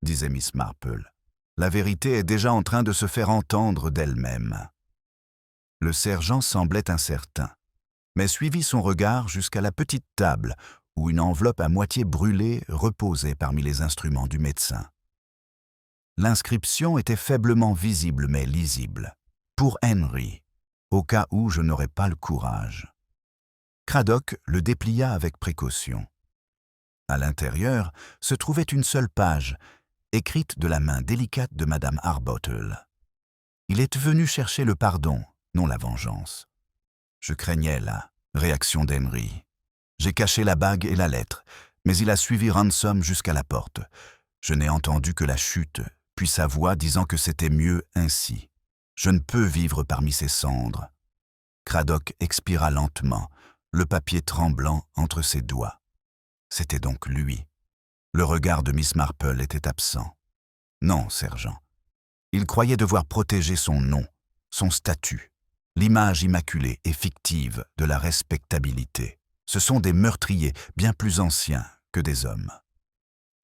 disait Miss Marple, la vérité est déjà en train de se faire entendre d'elle-même. » Le sergent semblait incertain, mais suivit son regard jusqu'à la petite table où une enveloppe à moitié brûlée reposait parmi les instruments du médecin. L'inscription était faiblement visible mais lisible. « Pour Henry, au cas où je n'aurais pas le courage. » Cradock le déplia avec précaution. À l'intérieur se trouvait une seule page, écrite de la main délicate de Madame Harbottle. Il est venu chercher le pardon, non la vengeance. Je craignais la réaction d'Henry. J'ai caché la bague et la lettre, mais il a suivi Ransom jusqu'à la porte. Je n'ai entendu que la chute, puis sa voix disant que c'était mieux ainsi. Je ne peux vivre parmi ces cendres. Cradock expira lentement, le papier tremblant entre ses doigts. C'était donc lui. Le regard de Miss Marple était absent. Non, sergent. Il croyait devoir protéger son nom, son statut, l'image immaculée et fictive de la respectabilité. Ce sont des meurtriers bien plus anciens que des hommes.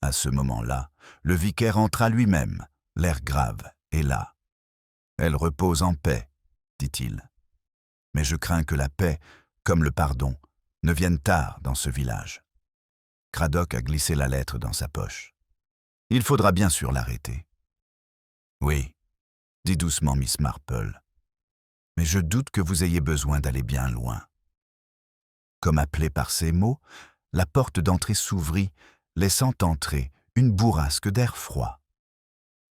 À ce moment-là, le vicaire entra lui-même, l'air grave et las. « Elle repose en paix, dit-il. Mais je crains que la paix, comme le pardon, ne vienne tard dans ce village. » Cradock a glissé la lettre dans sa poche. « Il faudra bien sûr l'arrêter. »« Oui, dit doucement Miss Marple. Mais je doute que vous ayez besoin d'aller bien loin. » Comme appelé par ces mots, la porte d'entrée s'ouvrit, laissant entrer une bourrasque d'air froid.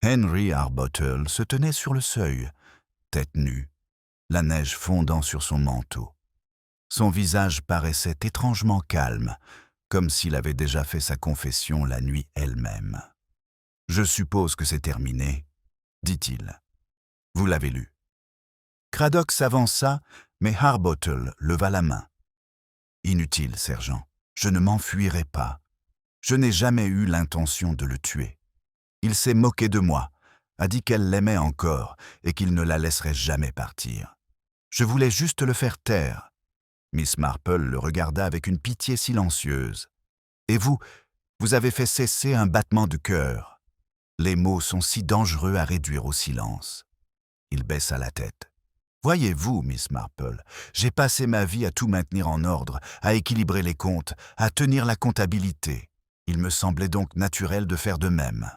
Henry Harbottle se tenait sur le seuil, tête nue, la neige fondant sur son manteau. Son visage paraissait étrangement calme, comme s'il avait déjà fait sa confession la nuit elle-même. « Je suppose que c'est terminé, » dit-il. « Vous l'avez lu. » Cradock s'avança, mais Harbottle leva la main. « Inutile, sergent, je ne m'enfuirai pas. Je n'ai jamais eu l'intention de le tuer. Il s'est moqué de moi, a dit qu'elle l'aimait encore et qu'il ne la laisserait jamais partir. Je voulais juste le faire taire. » Miss Marple le regarda avec une pitié silencieuse. « Et vous, vous avez fait cesser un battement de cœur. Les mots sont si dangereux à réduire au silence. » Il baissa la tête. « Voyez-vous, Miss Marple, j'ai passé ma vie à tout maintenir en ordre, à équilibrer les comptes, à tenir la comptabilité. Il me semblait donc naturel de faire de même.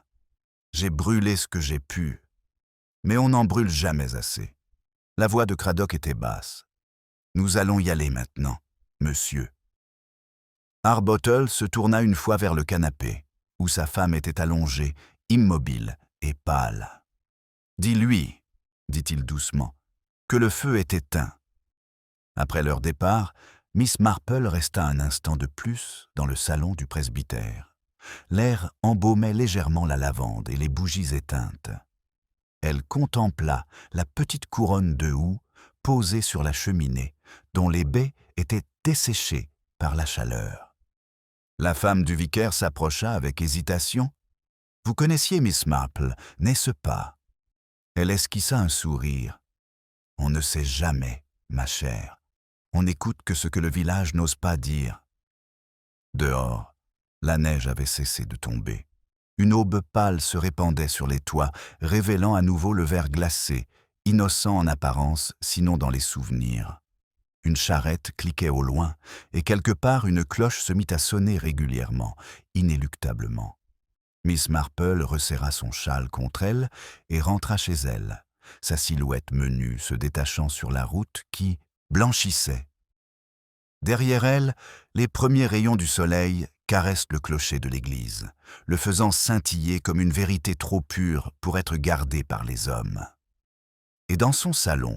J'ai brûlé ce que j'ai pu, mais on n'en brûle jamais assez. » La voix de Cradock était basse. « Nous allons y aller maintenant, monsieur. » Harbottle se tourna une fois vers le canapé, où sa femme était allongée, immobile et pâle. « Dis-lui, dit-il doucement, que le feu est éteint. » Après leur départ, Miss Marple resta un instant de plus dans le salon du presbytère. L'air embaumait légèrement la lavande et les bougies éteintes. Elle contempla la petite couronne de houx posée sur la cheminée, dont les baies étaient desséchées par la chaleur. La femme du vicaire s'approcha avec hésitation. « Vous connaissiez Miss Marple, n'est-ce pas ?» Elle esquissa un sourire. « On ne sait jamais, ma chère. On n'écoute que ce que le village n'ose pas dire. » Dehors, la neige avait cessé de tomber. Une aube pâle se répandait sur les toits, révélant à nouveau le verre glacé, innocent en apparence, sinon dans les souvenirs. Une charrette cliquait au loin, et quelque part une cloche se mit à sonner régulièrement, inéluctablement. Miss Marple resserra son châle contre elle et rentra chez elle, sa silhouette menue se détachant sur la route qui blanchissait. Derrière elle, les premiers rayons du soleil caressent le clocher de l'église, le faisant scintiller comme une vérité trop pure pour être gardée par les hommes. Et dans son salon,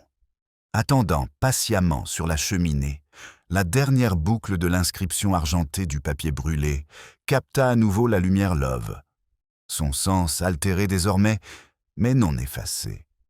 attendant patiemment sur la cheminée, la dernière boucle de l'inscription argentée du papier brûlé capta à nouveau la lumière Love. Son sens altéré désormais, mais non effacé.